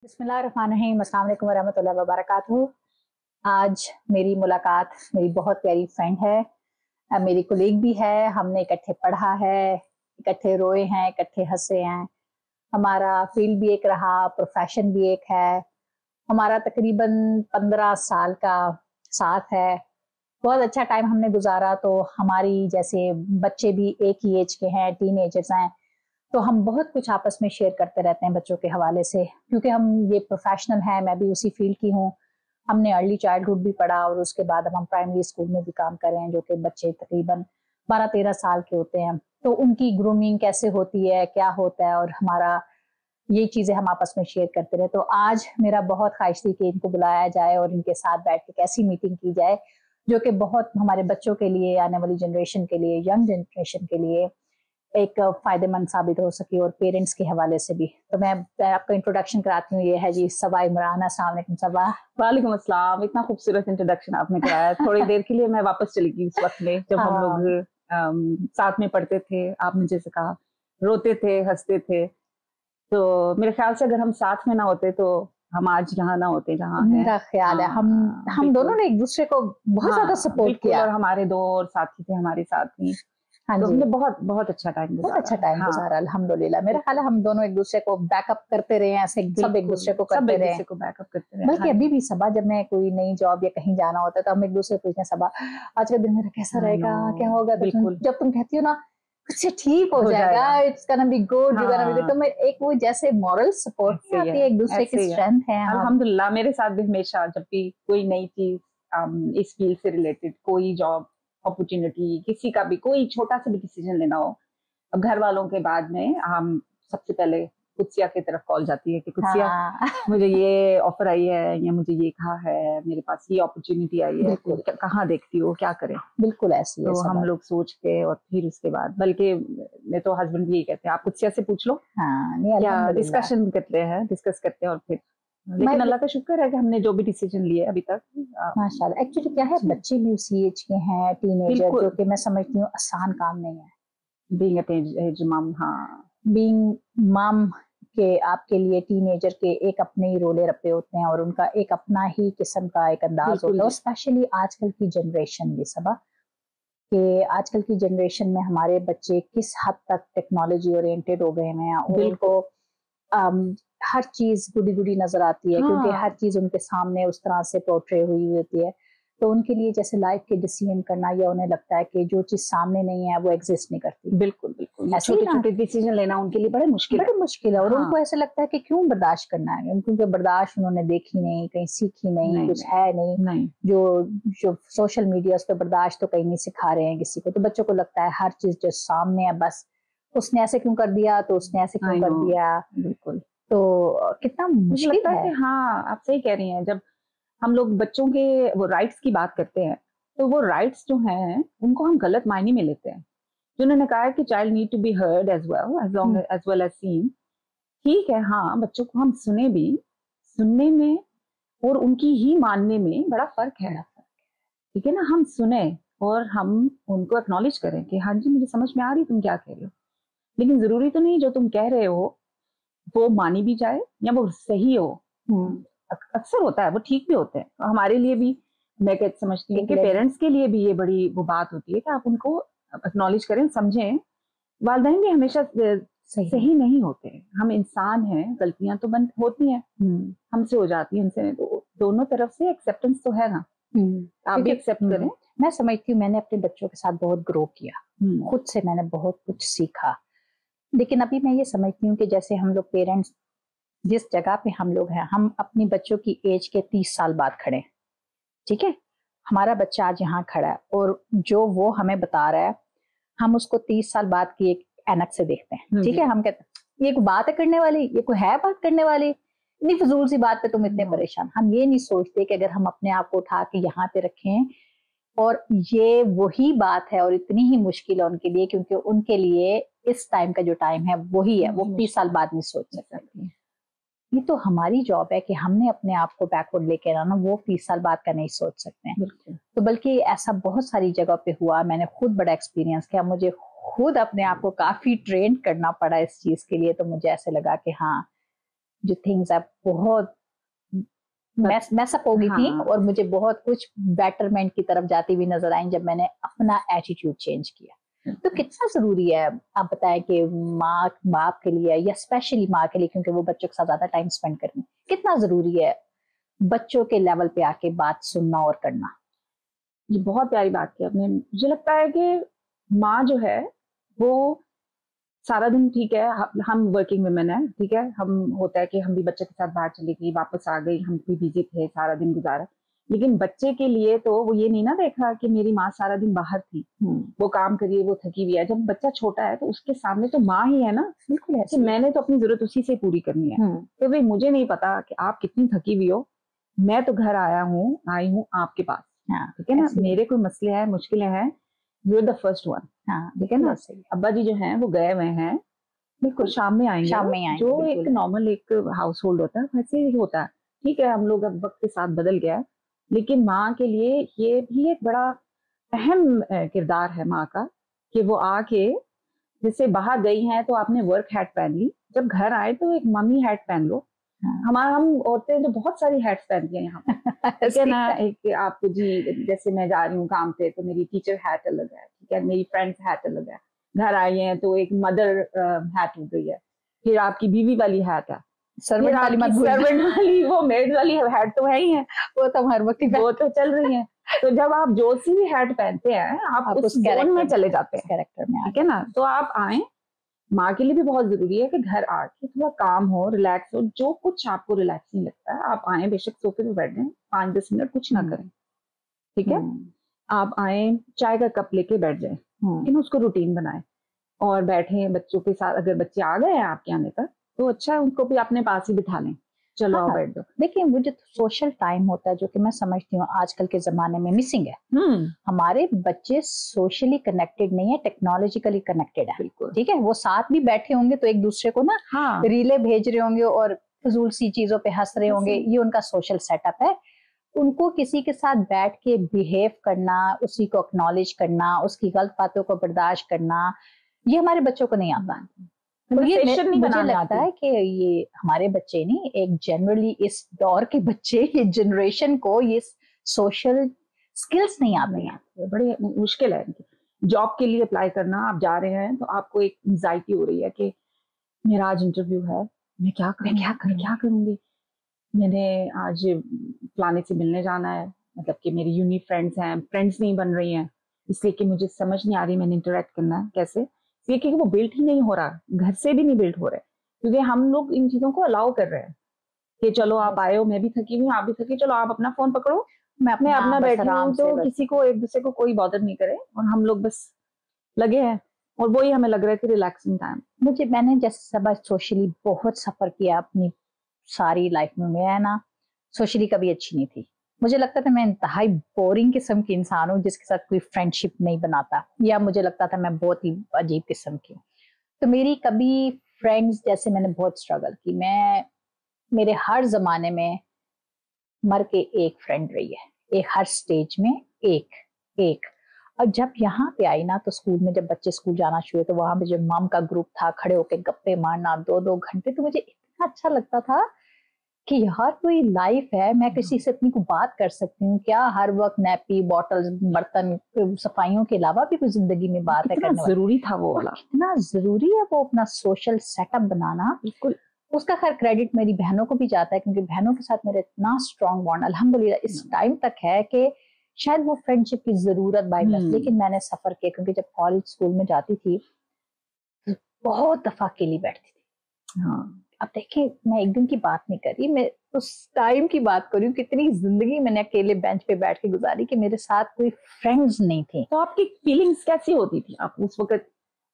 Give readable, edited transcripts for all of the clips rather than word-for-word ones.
बिस्मिल्लाहिर्रहमानिर्रहीम, अस्सलाम वालेकुम वरहमतुल्लाहि वबरकातुहू। आज मेरी मुलाकात मेरी बहुत प्यारी फ्रेंड है, मेरी कोलीग भी है। हमने इकट्ठे पढ़ा है, इकट्ठे रोए हैं, इकट्ठे हंसे हैं। हमारा फील्ड भी एक रहा, प्रोफेशन भी एक है। हमारा तकरीबन 15 साल का साथ है। बहुत अच्छा टाइम हमने गुजारा। तो हमारी जैसे बच्चे भी एक ही एज के हैं, टीनेजर्स हैं, तो हम बहुत कुछ आपस में शेयर करते रहते हैं बच्चों के हवाले से, क्योंकि हम ये प्रोफेशनल हैं। मैं भी उसी फील्ड की हूँ। हमने अर्ली चाइल्डहुड भी पढ़ा और उसके बाद अब हम प्राइमरी स्कूल में भी काम कर रहे हैं, जो कि बच्चे तकरीबन 12-13 साल के होते हैं। तो उनकी ग्रूमिंग कैसे होती है, क्या होता है, और हमारा ये चीजें हम आपस में शेयर करते रहे। तो आज मेरा बहुत ख्वाहिश थी कि इनको बुलाया जाए और इनके साथ बैठ के कैसी मीटिंग की जाए, जो कि बहुत हमारे बच्चों के लिए, आने वाली जनरेशन के लिए, यंग जनरेशन के लिए एक फायदेमंद साबित हो सके, और पेरेंट्स के हवाले से भी। तो मैं आपको इंट्रोडक्शन कराती हूँ। ये है जी सबा इमरान। अस्सलाम वालेकुम सबा। वालेकुम अस्सलाम। इतना खूबसूरत इंट्रोडक्शन आपने कराया। थोड़ी देर के लिए मैं वापस चली गई उस वक्त में जब हम लोग साथ में पढ़ते थे। आपने जैसे कहा, रोते थे, हंसते थे। तो मेरे ख्याल से अगर हम साथ में ना होते तो हम आज यहाँ ना होते जहाँ हैं। मेरा ख्याल है हम दोनों ने एक दूसरे को बहुत ज्यादा सपोर्ट किया। और हमारे दो और साथी थे हमारे साथ ही। हाँ तो जी, हमने बहुत बहुत अच्छा टाइम गुजारा। बहुत अच्छा टाइम गुजारा अल्हम्दुलिल्लाह। मेरा ख्याल है हम दोनों एक दूसरे को बैकअप करते रहे, ऐसे सब एक दूसरे को करते रहे, को बैकअप करते रहे। बल्कि अभी भी सबा, जब मैं कोई नई जॉब या कहीं जाना होता है तो हम एक दूसरे को पूछते हैं, सबा आज का दिन मेरा कैसा रहेगा, क्या होगा। तो जब तुम कहती हो ना कुछ ठीक हो जाएगा, it's gonna be good, you gonna be good, तो मैं एक वो जैसे मॉरल सपोर्ट आती है, एक दूसरे की स्ट्रेंथ है। अल्हम्दुलिल्लाह मेरे साथ भी हमेशा जब भी कोई नई चीज इस फील्ड से रिलेटेड, कोई जॉब अपॉर्चुनिटी, किसी का भी कोई छोटा सा भी डिसीजन लेना हो, अब घर वालों के बाद में हम सबसे पहले कुत्सिया की तरफ कॉल जाती है कि कुत्सिया मुझे ये ऑफर आई है, या मुझे ये कहा है, मेरे पास ये अपॉर्चुनिटी आई है, कहाँ देखती हो, क्या करें। बिल्कुल ऐसी है। तो हम लोग सोच के और फिर उसके बाद, बल्कि मैं तो हस्बैंड भी यही कहते हैं, आप कुत्सिया से पूछ लो। क्या डिस्कशन करते हैं, डिस्कस करते हैं, और फिर लेकिन अल्लाह का शुक्र है कि हमने जो भी डिसीजन लिए अभी तक माशाल्लाह। एक्चुअली क्या है, बच्चे भी उसी एज के हैं, टीनेजर, जो कि मैं समझती हूँ आसान काम नहीं है। बीइंग अ टीनेज मम, बीइंग मम के आपके लिए टीनेजर के एक अपने ही रोले रप्पे होते हैं, और उनका एक अपना ही किस्म का एक अंदाज होता है। और स्पेशली आजकल की जनरेशन भी सबा, कि आजकल की जनरेशन में हमारे बच्चे किस हद तक टेक्नोलॉजी ओरिएंटेड हो गए हैं, और उनको हर चीज गुडी गुडी नजर आती है, क्योंकि हर चीज उनके सामने उस तरह से पोर्ट्रे हुई होती है। तो उनके लिए जैसे लाइफ के डिसीजन करना, या उन्हें लगता है कि जो चीज सामने नहीं है वो एग्जिस्ट नहीं करती। बिल्कुल बिल्कुल, छोटे छोटे डिसीजन लेना उनके लिए बड़े मुश्किल है। और उनको ऐसे लगता है कि क्यों बर्दाश्त करना है, क्योंकि बर्दाश्त उन्होंने देखी नहीं, कहीं सीखी नहीं, कुछ है नहीं। जो सोशल मीडिया उस पर बर्दाश्त तो कहीं नहीं सिखा रहे हैं किसी को। तो बच्चों को लगता है हर चीज जो सामने है, बस उसने ऐसे क्यों कर दिया, तो उसने ऐसे क्यों कर दिया। बिल्कुल। तो कितना मुश्किल है। हाँ, आप सही कह रही हैं। जब हम लोग बच्चों के वो राइट्स की बात करते हैं, तो वो राइट्स जो हैं उनको हम गलत मायने में लेते हैं। जिन्होंने कहा है कि child need to be heard as well as seen. ठीक है, हाँ, बच्चों को हम सुने भी, सुनने में और उनकी ही मानने में बड़ा फर्क है। ठीक है ना, हम सुने और हम उनको एक्नॉलेज करें कि हाँ जी, मुझे समझ में आ रही तुम क्या कह रहे हो, लेकिन जरूरी तो नहीं जो तुम कह रहे हो वो मानी भी जाए या वो सही हो। अक्सर होता है वो ठीक भी होते हैं। हमारे लिए भी मैं समझती हूँ कि पेरेंट्स के लिए भी ये बड़ी वो बात होती है कि आप उनको एक्नॉलेज करें, समझें। वालिदैन भी हमेशा सही नहीं होते। हम इंसान हैं, गलतियां तो बंद होती हैं, हमसे हो जाती है, उनसे। तो दोनों तरफ से एक्सेप्टेंस तो है ना, आप भी एक्सेप्ट करें। मैं समझती हूँ मैंने अपने बच्चों के साथ बहुत ग्रो किया, खुद से मैंने बहुत कुछ सीखा। लेकिन अभी मैं ये समझती हूँ कि जैसे हम लोग पेरेंट्स जिस जगह पे हम लोग हैं, हम अपनी बच्चों की एज के 30 साल बाद खड़े। ठीक है, हमारा बच्चा आज यहाँ खड़ा है, और जो वो हमें बता रहा है हम उसको 30 साल बाद की एक ऐनक से देखते हैं। ठीक है, हम कहते हैं ये कोई बात है करने वाली, ये कोई है बात करने वाली, इतनी फजूल सी बात पे तुम इतने परेशान। हम ये नहीं सोचते कि अगर हम अपने आप को उठा के यहाँ पे रखें, और ये वही बात है और इतनी ही मुश्किल है उनके लिए, क्योंकि उनके लिए इस टाइम का जो टाइम है वही है, वो 30 साल बाद नहीं सोच सकते। ये तो हमारी जॉब है कि हमने अपने आप को बैकवर्ड लेके आना, वो 30 साल बाद का नहीं सोच सकते हैं। तो बल्कि ऐसा बहुत सारी जगह पे हुआ, मैंने खुद बड़ा एक्सपीरियंस किया, मुझे खुद अपने आप को काफी ट्रेन करना पड़ा इस चीज के लिए। तो मुझे ऐसे लगा कि हाँ, जो थिंग्स अब बहुत मैस अप हो गई थी, हाँ। और मुझे बहुत कुछ बेटरमेंट की तरफ जाती हुई नजर आई जब मैंने अपना एटीट्यूड चेंज किया। तो कितना जरूरी है, आप बताएं कि माँ बाप के लिए, या स्पेशली माँ के लिए, क्योंकि वो बच्चों के साथ ज्यादा टाइम स्पेंड करनी, कितना जरूरी है बच्चों के लेवल पे आके बात सुनना और करना। ये बहुत प्यारी बात की आपने। मुझे लगता है कि माँ जो है वो सारा दिन, ठीक है हम वर्किंग वुमेन है, ठीक है, हम होता है कि हम भी बच्चे के साथ बाहर चली गई, वापस आ गई, हम भी बिजी थे, सारा दिन गुजारा, लेकिन बच्चे के लिए तो वो ये नहीं ना देख रहा कि मेरी माँ सारा दिन बाहर थी, वो काम करिए, वो थकी हुई है। जब बच्चा छोटा है तो उसके सामने तो माँ ही है ना, बिल्कुल है कि मैंने तो अपनी जरूरत उसी से पूरी करनी है। तो भाई मुझे नहीं पता कि आप कितनी थकी हुई हो, मैं तो घर आई हूँ आपके पास, ठीक है ना, मेरे कोई मसले हैं, मुश्किलें हैं, you are the first one, ठीक है ना। अब्बा जी जो हैं वो गए हुए हैं, बिल्कुल शाम में आएंगे, जो एक नॉर्मल एक हाउस होल्ड होता है वैसे ही होता है, ठीक है, हम लोग अब वक्त के साथ बदल गया है, लेकिन माँ के लिए ये भी एक बड़ा अहम किरदार है माँ का, कि वो आके, जैसे बाहर गई हैं तो आपने वर्क हैट पहन ली, जब घर आए तो एक मम्मी हैट पहन लो। हम औरतें तो बहुत सारी हैट्स पहनती हैं यहाँ पर, ठीक है ना। एक आपको जी, जैसे मैं जा रही हूँ काम पे तो मेरी टीचर हैट अलग है, ठीक है, मेरी फ्रेंड्स हैट अलग है, घर आई है तो एक मदर हैट हो गई है, फिर आपकी बीवी वाली हैट है, सर्वेंट वाली, वो मेड वाली हैट तो है ही है, वो तो हर वक्त वो तो चल रही है। तो जब आप जो सी भी हैट पहनते हैं आप उस जोन में चले जाते हैं, कैरेक्टर में, ठीक है ना। तो आप आए, माँ के लिए भी बहुत जरूरी है कि घर आके थोड़ा काम हो, रिलैक्स हो, जो कुछ आपको रिलैक्सिंग लगता है आप आए, बेशक सोफे पे बैठ जाएं, 5-10 मिनट कुछ ना करें, ठीक है, आप आए चाय का कप लेके बैठ जाए, लेकिन उसको रूटीन बनाए और बैठे बच्चों के साथ। अगर बच्चे आ गए हैं आपके आने पर तो अच्छा है, उनको भी अपने पास ही बिठा लें, चलो आओ बैठ जाओ। देखिए वो जो सोशल टाइम होता है, जो कि मैं समझती हूँ आजकल के जमाने में मिसिंग है। हमारे बच्चे सोशली कनेक्टेड नहीं है, टेक्नोलॉजिकली कनेक्टेड है, ठीक है, वो साथ भी बैठे होंगे तो एक दूसरे को ना रीले भेज रहे होंगे और फजूल सी चीजों पे हंस रहे होंगे, ये उनका सोशल सेटअप है। उनको किसी के साथ बैठ के बिहेव करना, उसी को एक्नॉलेज करना, उसकी गलत बातों को बर्दाश्त करना, ये हमारे बच्चों को नहीं आता। तो ये मुझे लगता है कि ये हमारे बच्चे नहीं, एक जनरली इस दौर के बच्चे, ये जनरेशन को ये सोशल स्किल्स नहीं आते हैं, बड़े मुश्किल है। जॉब के लिए अप्लाई करना, आप जा रहे हैं तो आपको एक एंजाइटी हो रही है कि मेरा आज इंटरव्यू है, मैं क्या करूंगी, मैंने आज फलाने से मिलने जाना है, मतलब कि मेरी यूनी फ्रेंड्स नहीं बन रही हैं, इसलिए कि मुझे समझ नहीं आ रही मैंने इंटरेक्ट करना है कैसे, इसलिए कि वो बिल्ड ही नहीं हो रहा, घर से भी नहीं बिल्ड हो रहा है, क्योंकि हम लोग इन चीजों को अलाउ कर रहे हैं कि चलो आप आए हो, मैं भी थकी हुई हूँ, आप भी थकी, चलो आप अपना फोन पकड़ो, मैं अपना बैठी हूँ, तो किसी को एक दूसरे को कोई बॉदर नहीं करे, और हम लोग बस लगे हैं, और वही हमें लग रहा है कि रिलैक्सिंग टाइम। मैंने जैसे सब सोशली बहुत सफर किया अपनी सारी लाइफ में, मैं ना सोशली कभी अच्छी नहीं थी, मुझे लगता था मैं इंतहाई बोरिंग किस्म की इंसान हूँ जिसके साथ कोई फ्रेंडशिप नहीं बनाता, या मुझे लगता था मैं बहुत ही अजीब किस्म की हूँ। तो मेरी कभी फ्रेंड्स, जैसे मैंने बहुत स्ट्रगल की, मैं मेरे हर जमाने में मर के एक फ्रेंड रही है, एक हर स्टेज में एक। और जब यहाँ पे आई ना, तो स्कूल में जब बच्चे स्कूल जाना शुरू, तो वहां पे जो मम का ग्रुप था, खड़े होके गप्पे मारना 2-2 घंटे, तो मुझे इतना अच्छा लगता था कि यार कोई लाइफ है, मैं किसी से अपनी को बात कर सकती हूँ क्या, हर वक्त नैपी, बॉटल्स, बर्तन, सफाइयों के अलावा भी कोई जिंदगी में बात है करने वाली। जरूरी था वो वाला, कितना जरूरी है वो अपना सोशल सेटअप बनाना। बिल्कुल, उसका खैर क्रेडिट मेरी बहनों को भी जाता है, क्योंकि बहनों के साथ मेरा इतना स्ट्रॉन्ग बॉन्ड अल्हम्दुलिल्लाह इस टाइम तक है कि शायद वो फ्रेंडशिप की जरूरत बाय नस, लेकिन मैंने सफर किया, क्योंकि जब कॉलेज स्कूल में जाती थी तो बहुत दफा अकेली बैठती थी। अब देखिए मैं एक दिन की बात नहीं कर रही, मैं उस टाइम की बात कर रही हूँ, कितनी जिंदगी मैंने अकेले बेंच पे बैठ के गुजारी कि मेरे साथ कोई फ्रेंड्स नहीं थे। तो आपकी फीलिंग्स कैसी होती थी आप उस वक्त?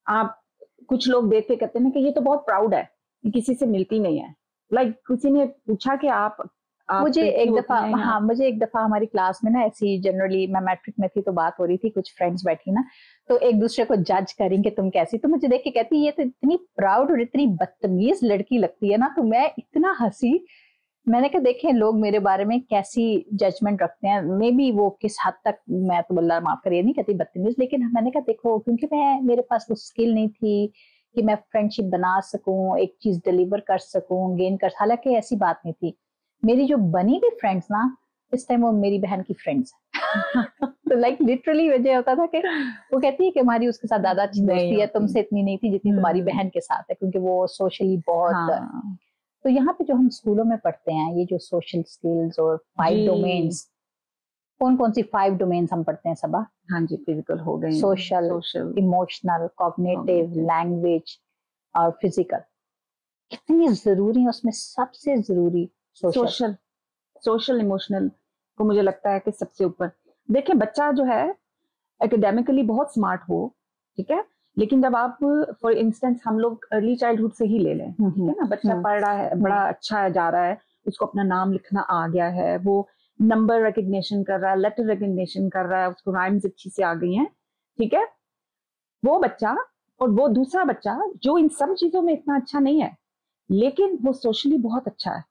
आप कुछ लोग देख के कहते हैं कि ये तो बहुत प्राउड है, किसी से मिलती नहीं है, किसी ने पूछा कि आप मुझे एक दफा हमारी क्लास में ना, ऐसी जनरली मैं मैट्रिक में थी तो बात हो रही थी, कुछ फ्रेंड्स बैठी ना, तो एक दूसरे को जज करेंगे तुम कैसी, तो मुझे देख के कहती ये तो इतनी प्राउड और इतनी बदतमीज लड़की लगती है ना, तो मैं इतना हंसी। मैंने कहा देखें लोग मेरे बारे में कैसी जजमेंट रखते हैं, मे बी वो किस हद तक, मैं तो अल्लाह माफ करे नहीं कहती बदतमीज, लेकिन मैंने कहा देखो, क्योंकि मेरे पास वो स्किल नहीं थी कि मैं फ्रेंडशिप बना सकूं, एक चीज डिलीवर कर सकूं, गेन कर, हालांकि ऐसी बात नहीं थी। मेरी जो बनी भी फ्रेंड्स ना, इस टाइम वो मेरी बहन की फ्रेंड्स है। तो लाइक लिटरली वजह होता था कि वो कहती है कि हमारी उसके साथ ज्यादा अच्छी दोस्ती है, तुमसे इतनी नहीं थी जितनी तुम्हारी बहन के साथ है, क्योंकि वो सोशली बहुत। तो यहाँ पे जो हम स्कूलों में पढ़ते हैं, ये जो सोशल स्किल्स और 5 डोमेन्स, कौन कौन सी 5 डोमेन्स हम पढ़ते हैं सबा? हाँ जी, फिजिकल हो गई, सोशल, इमोशनल, कॉग्निटिव, लैंग्वेज और फिजिकल। कितनी जरूरी है उसमें, सबसे जरूरी सोशल इमोशनल को मुझे लगता है कि सबसे ऊपर। देखिए, बच्चा जो है एकेडमिकली बहुत स्मार्ट हो, ठीक है, लेकिन जब आप फॉर इंस्टेंस हम लोग अर्ली चाइल्डहुड से ही ले लें, ठीक है ना, बच्चा पढ़ रहा है, बड़ा अच्छा जा रहा है, उसको अपना नाम लिखना आ गया है, वो नंबर रिकग्निशन कर रहा है, लेटर रिकग्निशन कर रहा है, उसको राइम्स अच्छी से आ गई हैं, ठीक है, वो बच्चा और वो दूसरा बच्चा जो इन सब चीजों में इतना अच्छा नहीं है लेकिन वो सोशली बहुत अच्छा है,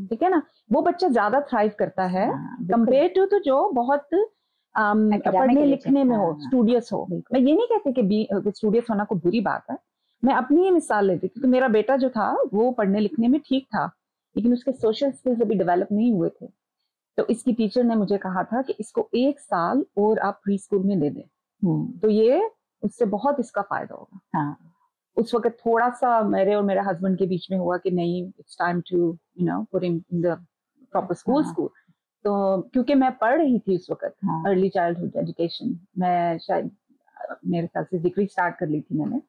ठीक है ना, वो बच्चा ज्यादा थ्राइव करता है कंपेयर टू जो बहुत पढ़ने लिखने में हो, स्टूडियस हो। मैं ये नहीं कहती कि स्टूडियस होना कोई बुरी बात है, मैं अपनी ही मिसाल लेती, क्योंकि मेरा बेटा जो था वो पढ़ने लिखने में ठीक था लेकिन उसके सोशल स्किल्स अभी डेवलप नहीं हुए थे। तो इसकी टीचर ने मुझे कहा था कि इसको 1 साल और आप प्री स्कूल में दे दें, तो ये उससे बहुत इसका फायदा होगा। उस वक्त थोड़ा सा मेरे और मेरे हस्बैंड के बीच में हुआ कि नहीं, it's time to put him in the proper school. तो क्योंकि मैं पढ़ रही थी उस वक्त अर्ली चाइल्डहुड एजुकेशन, मैं शायद मेरे ख्याल से डिग्री स्टार्ट कर ली थी मैंने,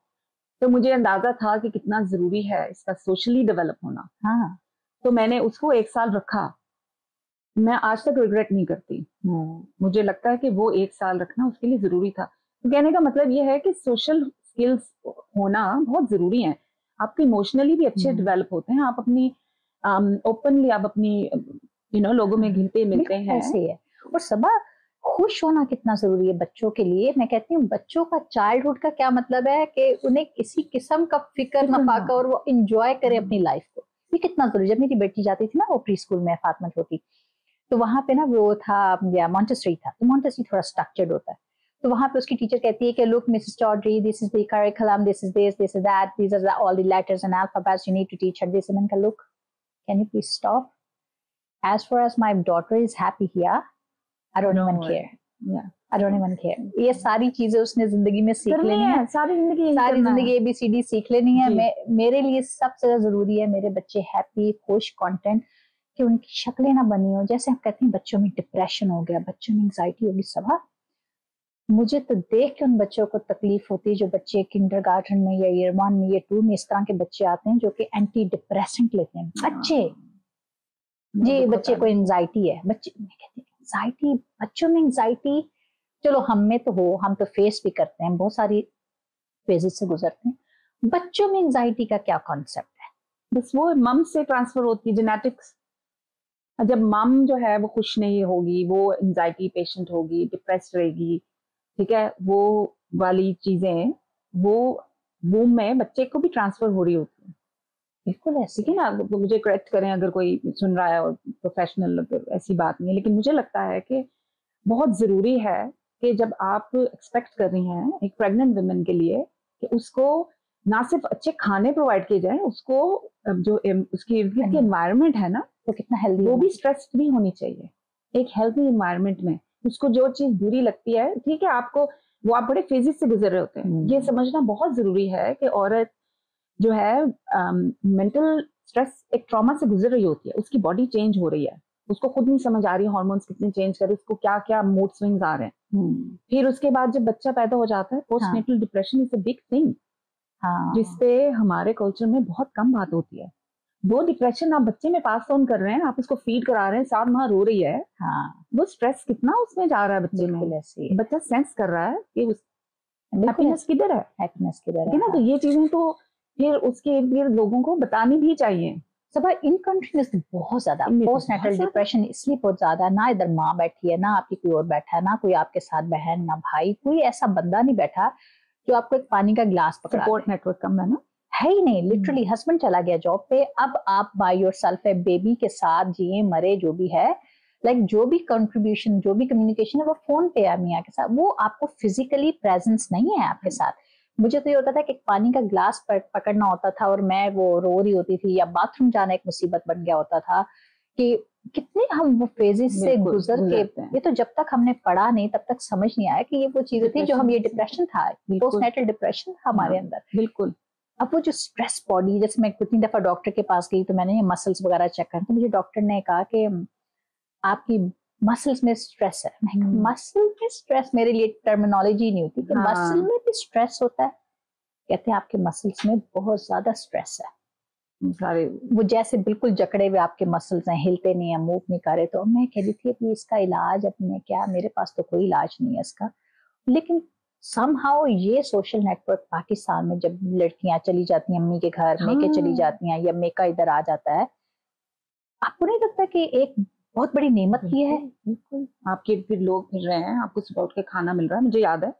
तो मुझे अंदाजा था कि कितना जरूरी है इसका सोशली डेवलप होना। तो मैंने उसको 1 साल रखा, मैं आज तक रिग्रेट नहीं करती। मुझे लगता है कि वो 1 साल रखना उसके लिए जरूरी था। तो कहने का मतलब ये है कि सोशल स्किल्स होना बहुत जरूरी है। आपके इमोशनली भी अच्छे डेवलप होते हैं, आप अपनी ओपनली आप अपनी लोगों में घिलते मिलते हैं। ऐसे है। और सबा खुश होना कितना जरूरी है बच्चों के लिए। मैं कहती हूँ बच्चों का चाइल्डहुड का क्या मतलब है कि उन्हें किसी किस्म का फिक्र न पाकर और वो इंजॉय करे अपनी लाइफ को, ये कितना जरूरी। जब मेरी बेटी जाती थी ना वो प्री स्कूल में, फातिमा छोटी, तो वहां पे ना वो था मॉन्टेसरी था, तो मॉन्टेसरी थोड़ा स्ट्रक्चर्ड होता है। तो वहां पे उसकी टीचर कहती है कि look Mrs Chaudhary, this is the curriculum, this is this is that, these are all the letters and alphabets, you need to teach her this. मैंने कहा look, can you please stop, as far as my daughter is happy here, I don't even care. I don't even care. ये सारी चीजें उसने जिंदगी में सीख लेनी है, सारी जिंदगी ABCD सीख लेनी है। मेरे लिए सबसे ज्यादा जरूरी है मेरे बच्चे हैप्पी, खुश, कंटेंट, कि उनकी शक्लें ना बनी हो। जैसे हम कहते हैं बच्चों में डिप्रेशन हो गया, बच्चों में एंजाइटी होगी, सभा मुझे तो देख के उन बच्चों को तकलीफ होती है जो बच्चे किंडरगार्टन में या ईयर 1 में या 2 में इस तरह के बच्चे आते हैं जो कि एंटी डिप्रेसेंट लेते हैं। बच्चे जी, बच्चे को एंजाइटी है, बच्चे मैं कहती हूँ एंजाइटी, बच्चों में एंजाइटी, चलो हम में तो हो, हम तो फेस भी करते हैं, बहुत सारी फेजेस से गुजरते हैं। बच्चों में एंजाइटी का क्या कॉन्सेप्ट है? बस वो मम से ट्रांसफर होती है, जेनेटिक्स। जब मम जो है वो खुश नहीं होगी, वो एंजाइटी पेशेंट होगी, डिप्रेस्ड रहेगी, ठीक है, वो वाली चीजें वो वूम में बच्चे को भी ट्रांसफर हो रही होती है। बिल्कुल ऐसी है ना, मुझे करेक्ट करें अगर कोई सुन रहा है और प्रोफेशनल, अगर ऐसी बात नहीं है, लेकिन मुझे लगता है कि बहुत जरूरी है कि जब आप एक्सपेक्ट कर रही हैं एक प्रेग्नेंट वुमेन के लिए कि उसको ना सिर्फ अच्छे खाने प्रोवाइड किए जाए, उसको जो उसकी इर्द गिर्द की एनवायरनमेंट है ना तो कितना हेल्दी, वो भी स्ट्रेस फ्री होनी चाहिए। एक हेल्थी एनवायरनमेंट में उसको जो चीज बुरी लगती है, ठीक है, आपको वो आप बड़े फेजेस से गुजर रहे होते हैं, ये समझना बहुत जरूरी है कि औरत जो है मेंटल स्ट्रेस एक ट्रॉमा से गुजर रही होती है, उसकी बॉडी चेंज हो रही है, उसको खुद नहीं समझ आ रही है हार्मोन्स कितने चेंज कर रहे हैं, उसको क्या क्या मूड स्विंग्स आ रहे हैं। फिर उसके बाद जब बच्चा पैदा हो जाता है, postnatal depression is a big thing, जिसपे हमारे कल्चर में बहुत कम बात होती है। वो डिप्रेशन आप बच्चे में पास ऑन कर रहे हैं, आप उसको फीड करा रहे हैं, 7 माह रो रही है, वो स्ट्रेस कितना उसमें जा रहा है बच्चे में, बच्चा सेंस कर रहा है कि हैप्पीनेस किधर है, है ना। तो ये चीजें तो फिर उसके इर्द गिर्द लोगों को बतानी भी चाहिए। सब इन कंट्रीज में बहुत ज्यादा पोस्टनेटल डिप्रेशन इसलिए बहुत ज्यादा, ना इधर माँ बैठी है, ना आपकी कोई और बैठा है, ना कोई आपके साथ बहन, ना भाई, कोई ऐसा बंदा नहीं बैठा जो आपको एक पानी का गिलास पकड़ा। सपोर्ट नेटवर्क कम है ना, है ही नहीं। लिटरली हस्बैंड चला गया जॉब पे, अब आप बाय योरसेल्फ है, बेबी के साथ जिए मरे जो भी है, लाइक जो भी कंट्रीब्यूशन, जो भी कम्युनिकेशन है वो फोन पे है मियाँ के साथ, वो आपको फिजिकली प्रेजेंस नहीं है आपके साथ। मुझे तो ये होता था कि पानी का ग्लास पकड़ना होता था और मैं वो रो रही होती थी, या बाथरूम जाना एक मुसीबत बन गया होता था कि कितने हम वो फेजेस से गुजर के, ये तो जब तक हमने पढ़ा नहीं तब तक समझ नहीं आया कि ये वो चीजें थी जो हम, ये डिप्रेशन था, पोस्टनेटल डिप्रेशन था हमारे अंदर। बिल्कुल। अब वो जो स्ट्रेस बॉडी, जैसे मैं कितनी दफा डॉक्टर के पास गई तो मैंने ये मसल्स वगैरह चेक कर, तो मुझे डॉक्टर ने कहा कि आपकी मसल्स में स्ट्रेस है। मसल में स्ट्रेस मेरे लिए टर्मिनोलॉजी नहीं होती कि मसल में भी स्ट्रेस होता है। कहते हैं आपके मसल्स में बहुत ज्यादा स्ट्रेस है, सारे वो जैसे बिल्कुल जकड़े हुए आपके मसल्स हैं, हिलते नहीं है, मूव नहीं कर रहे। तो मैं कह रही थी कि इसका इलाज अपने क्या, मेरे पास तो कोई इलाज नहीं है इसका। लेकिन समहाउ ये सोशल नेटवर्क पाकिस्तान में, जब लड़कियां चली जाती हैं अम्मी के घर, मेके चली जाती हैं या मेका इधर आ जाता है, आपको नहीं लगता कि एक बहुत बड़ी नेमत की है? बिल्कुल। आपके फिर लोग फिर रहे हैं, आपको सुबह उठ के खाना मिल रहा है। मुझे याद है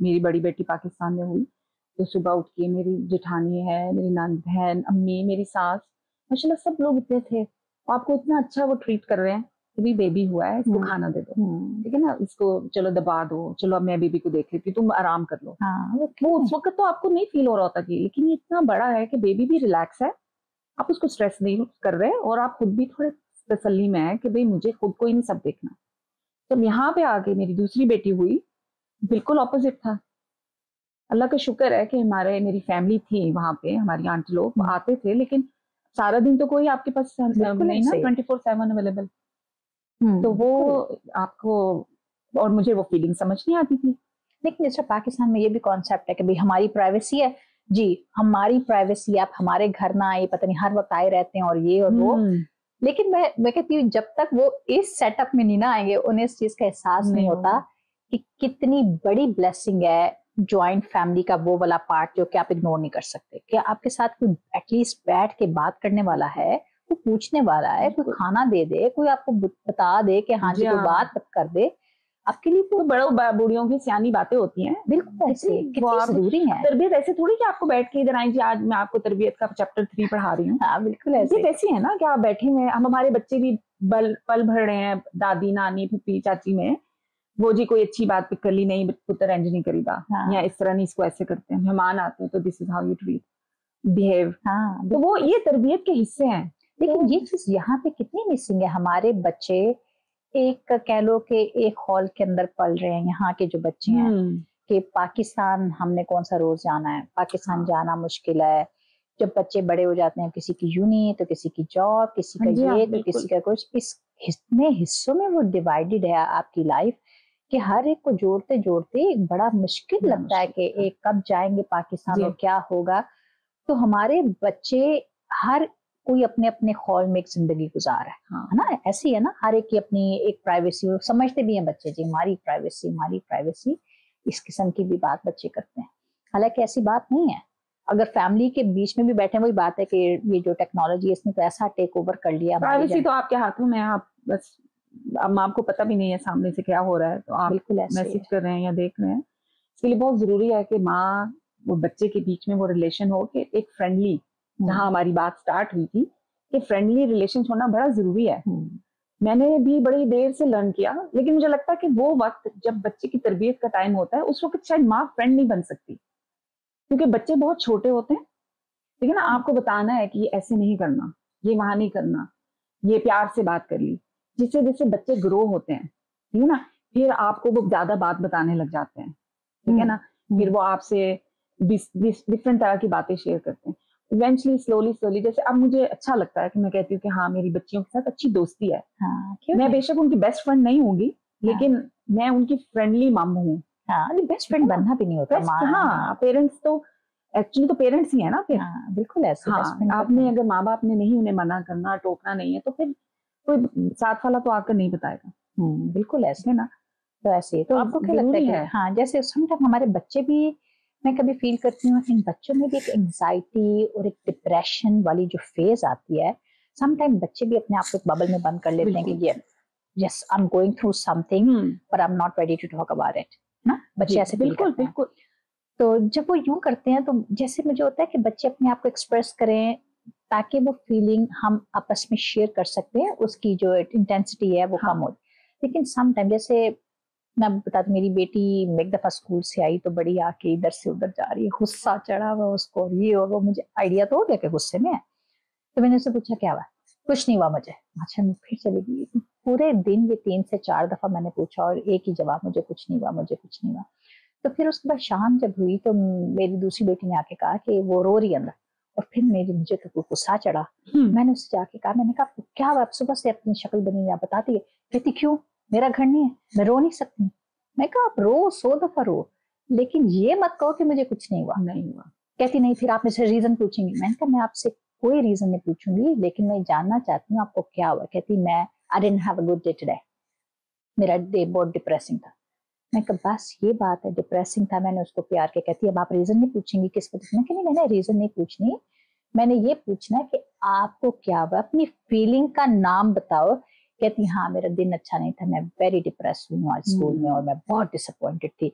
मेरी बड़ी बेटी पाकिस्तान में हुई तो सुबह उठ के मेरी जेठानी है, मेरी नंद बहन, अम्मी, मेरी सास, माशाल्लाह सब लोग इतने थे, आपको इतना अच्छा वो ट्रीट कर रहे हैं कि भी बेबी हुआ है, इसको खाना दे दो, ठीक है ना, इसको चलो दबा दो, चलो अब मैं बेबी को देख लेती हूँ, तुम आराम कर लो। वो उस वक्त तो आपको नहीं फील हो रहा होता कि, लेकिन ये इतना बड़ा है कि बेबी भी रिलैक्स है, आप उसको स्ट्रेस नहीं कर रहे और आप खुद भी थोड़े तसल्ली में है कि भाई मुझे खुद को ही नहीं सब देखना। जब यहाँ पे आके मेरी दूसरी बेटी हुई, बिल्कुल ऑपोजिट था। अल्लाह का शुक्र है कि मेरी फैमिली थी वहां पे, हमारी आंटी लोग आते थे, लेकिन सारा दिन तो कोई आपके पास नहीं ना 24/7 अवेलेबल। तो वो आपको, और मुझे वो फीलिंग समझ नहीं आती थी। लेकिन जैसे पाकिस्तान में ये भी कॉन्सेप्ट है कि भाई हमारी प्राइवेसी है जी, हमारी प्राइवेसी, आप हमारे घर ना आए, पता नहीं हर वक्त आए रहते हैं और ये और वो। लेकिन मैं कहती हूँ जब तक वो इस सेटअप में नहीं ना आएंगे, उन्हें इस चीज का एहसास नहीं होता कि कितनी बड़ी ब्लेसिंग है ज्वाइंट फैमिली का, वो वाला पार्ट जो कि आप इग्नोर नहीं कर सकते। कि आपके साथ कोई एटलीस्ट बैठ के बात करने वाला है, कोई पूछने वाला है, कोई खाना दे दे, कोई आपको बता दे कि हाँ जी कोई बात कर दे, आपके लिए तो बड़ों बूढ़ियों की सियानी बातें होती हैं। बिल्कुल ऐसे कितनी जरूरी है। तरबियत ऐसे थोड़ी कि आपको बैठ के इधर आई जी आज मैं आपको तरबियत का चैप्टर 3 पढ़ा रही हूँ। हाँ बिल्कुल ऐसे ऐसी है ना कि आप बैठे हुए, हम हमारे बच्चे भी पल भर रहे हैं दादी नानी फूफी चाची में, वो जी कोई अच्छी बात पिक कर ली, नहीं पुत्र इंज नहीं करीदा, या इस तरह नहीं, इसको ऐसे करते हैं, मेहमान आते हैं तो this is how you treat behave. तो वो ये तरबियत के हिस्से हैं। लेकिन ये चीज यहाँ पे कितनी मिसिंग है। हमारे बच्चे एक कह लो कि एक हॉल के अंदर पल रहे हैं, यहाँ के जो बच्चे हैं कि पाकिस्तान हमने कौन सा रोज जाना है, पाकिस्तान जाना मुश्किल है। जब बच्चे बड़े हो जाते हैं, किसी की यूनी तो किसी की जॉब, किसी का ये तो किसी का कुछ, इतने हिस्सों में वो डिवाइडेड है आपकी लाइफ कि हर एक को जोड़ते जोड़ते एक बड़ा मुश्किल लगता है कि एक कब जाएंगे पाकिस्तान और क्या होगा। तो हमारे बच्चे हर कोई अपने अपने हॉल में एक जिंदगी गुजार है ना, ऐसी है ना, हर एक की अपनी एक प्राइवेसी, समझते भी हैं बच्चे जी हमारी प्राइवेसी, इस किस्म की भी बात बच्चे करते हैं। हालांकि ऐसी बात नहीं है। अगर फैमिली के बीच में भी बैठे, वही बात है कि ये जो टेक्नोलॉजी है इसने तो ऐसा टेक ओवर कर लिया। प्राइवेसी तो आपके हाथों में है, आप बस, अब आपको पता भी नहीं है सामने से क्या हो रहा है, तो आप बिल्कुल मैसेज कर रहे हैं या देख रहे हैं। इसके लिए बहुत जरूरी है कि माँ वो बच्चे के बीच में वो रिलेशन हो, कि एक फ्रेंडली, जहाँ हमारी बात स्टार्ट हुई थी कि फ्रेंडली रिलेशन होना बड़ा जरूरी है। मैंने भी बड़ी देर से लर्न किया, लेकिन मुझे लगता है कि वो वक्त जब बच्चे की तरबियत का टाइम होता है, उस वक्त शायद माँ फ्रेंड नहीं बन सकती, क्योंकि बच्चे बहुत छोटे होते हैं, ठीक है ना, आपको बताना है कि ये ऐसे नहीं करना, ये वहां नहीं करना, ये प्यार से बात कर ली। जिससे जिससे बच्चे ग्रो होते हैं, ठीक है ना, फिर आपको वो ज्यादा बात बताने लग जाते हैं, ठीक है ना, फिर वो आपसे डिफरेंट तरह की बातें शेयर करते हैं। इवेंचुअली स्लोली जैसे अब मुझे अच्छा लगता है कि मैं कहती हूँ कि हाँ मेरी बच्चियों के साथ अच्छी दोस्ती है। मैं बेशक उनकी बेस्ट फ्रेंड नहीं होंगी, लेकिन मैं उनकी फ्रेंडली मम हूँ। बेस्ट फ्रेंड बनना भी नहीं होता। हाँ, पेरेंट्स तो एक्चुअली तो पेरेंट्स ही है ना फिर। बिल्कुल ऐसे। आपने अगर माँ बाप ने नहीं उन्हें मना करना, टोकना नहीं है, तो फिर कोई साथ वाला तो आकर नहीं बताएगा। बिल्कुल ऐसे ना। तो ऐसे तो आपको क्या लगता है? हाँ, जैसे समटाइम हमारे बच्चे भी, मैं कभी फील करती हूँ इन बच्चों में भी एक एंजाइटी और एक डिप्रेशन वाली जो फेज आती है, समटाइम बच्चे भी अपने आप को एक बबल में बंद कर लेते हैं कि yes I am going through something but I am not ready to talk about it ना। बच्चे ऐसे बिल्कुल। तो जब वो यूं करते हैं तो जैसे मुझे होता है कि बच्चे अपने आप को एक्सप्रेस करें ताकि वो फीलिंग हम आपस में शेयर कर सकते हैं, उसकी जो इंटेंसिटी है वो कम हो। लेकिन समटाइम जैसे मैं बताती, मेरी बेटी एक दफा स्कूल से आई तो बड़ी आके इधर से उधर जा रही है, गुस्सा चढ़ा हुआ उसको, और ये और वो, मुझे आइडिया तो हो गया कि गुस्से में है। तो मैंने उससे पूछा क्या हुआ, कुछ नहीं हुआ मुझे। अच्छा, मैं फिर चली गई। पूरे दिन ये 3 से 4 दफा मैंने पूछा और एक ही जवाब, मुझे कुछ नहीं हुआ, मुझे कुछ नहीं हुआ। तो फिर उसके बाद शाम जब हुई तो मेरी दूसरी बेटी ने आके कहा कि वो रो रही है अंदर, और फिर मुझे तो गुस्सा चढ़ा। मैंने उससे जाके कहा, मैंने कहा क्या हुआ, सुबह से अपनी शक्ल बनी हुई, आप बताती है। कहती क्यों, मेरा घर नहीं है, मैं रो नहीं सकती। मैं कहा आप रो, 100 दफा रो, लेकिन ये मत कहो कि मुझे कुछ नहीं हुआ। कहती नहीं, फिर आप मुझसे रीजन पूछेंगी। मैंने कहा मैं आपसे कोई रीजन नहीं पूछूंगी, लेकिन मैं जानना चाहती हूँ आपको क्या हुआ। कहती मैं I didn't have a good day today, मेरा डे बहुत डिप्रेसिंग था। मैं कहा बस ये बात है, डिप्रेसिंग था। मैंने उसको प्यार के कहती अब आप रीजन नहीं पूछेंगी किस वजह से। मैं नहीं, मैंने रीजन नहीं पूछनी, मैंने ये पूछना है कि आपको क्या हुआ, अपनी फीलिंग का नाम बताओ। कहती हाँ मेरा दिन अच्छा नहीं था, मैं वेरी डिप्रेस हुई हूँ आज स्कूल में, और मैं बहुत डिसअपॉइंटेड थी।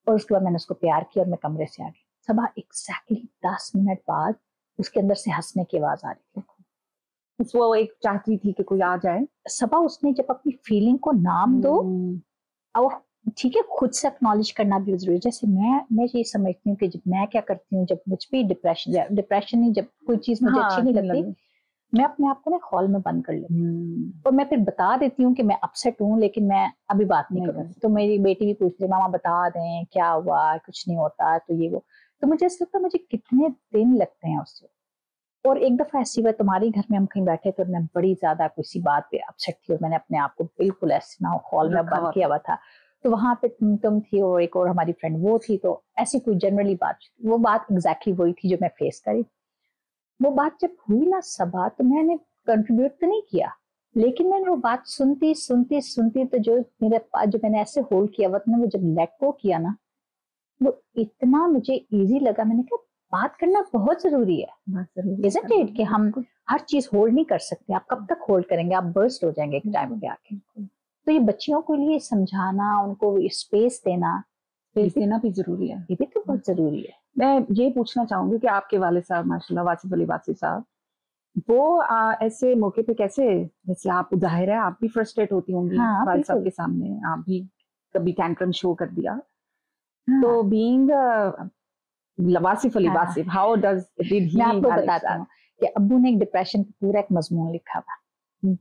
और उसके बाद मैंने उसको प्यार किया और मैं कमरे से आ गई। सुबह एग्जैक्टली 10 मिनट बाद उसके अंदर से हंसने की आवाज आ रही थी। वो एक चाहती थी कि कोई आ जाए। सबा उसने जब अपनी फीलिंग को नाम दो, और ठीक है खुद से एक्नॉलेज करना भी जरूरी है। जैसे मैं ये समझती हूँ कि जब मैं क्या करती हूँ, जब मुझ पे डिप्रेशन नहीं, जब कोई चीज मुझे अच्छी नहीं लगती, मैं अपने आप को ना हॉल में बंद कर लेती हूँ और मैं फिर बता देती हूँ कि मैं अपसेट हूँ, लेकिन मैं अभी बात नहीं करूँगी। तो मेरी बेटी भी पूछती है मामा बता दें क्या हुआ, कुछ नहीं होता, तो ये वो। तो मुझे ऐसा लगता है मुझे कितने दिन लगते हैं उससे। और एक दफा ऐसी बात, तुम्हारे घर में हम कहीं बैठे तो मैं बड़ी ज्यादा किसी बात पे अपसेट थी और मैंने अपने आप को बिल्कुल ऐसे ना हॉल में बंद किया हुआ था। तो वहां पे तुम थी और एक और हमारी फ्रेंड वो थी, तो ऐसी कोई जनरली बात, वो बात एग्जैक्टली वही थी जो मैं फेस करी। वो बात जब हुई ना सबा, तो मैंने कंट्रीब्यूट तो नहीं किया, लेकिन मैंने वो बात सुनती सुनती सुनती, तो जो मैंने ऐसे होल्ड किया हुआ था, वो जब लेट गो किया ना, वो इतना मुझे इजी लगा। मैंने कहा बात करना बहुत जरूरी है, इजंट इट, कि हम हर चीज होल्ड नहीं कर सकते। आप कब तक होल्ड करेंगे, आप बर्स्ट हो जाएंगे एक टाइम पे आके। तो ये बच्चियों के लिए समझाना, उनको स्पेस देना भी जरूरी है, ये भी तो बहुत जरूरी है। मैं ये पूछना चाहूंगी कि आपके वाले साहब माशाल्लाह वासिफ अली वासी साहब, वो ऐसे मौके पे कैसे, जैसे आप जाहिर है आप भी फ्रस्ट्रेट होती होंगी वाले साहब के सामने, आप भी कभी टैंट्रम शो कर दिया, तो being Wasif Ali Wasif, how did he, मैं आपको बताती हूँ कि अब्बू ने एक डिप्रेशन का पूरा एक मजमून लिखा हुआ,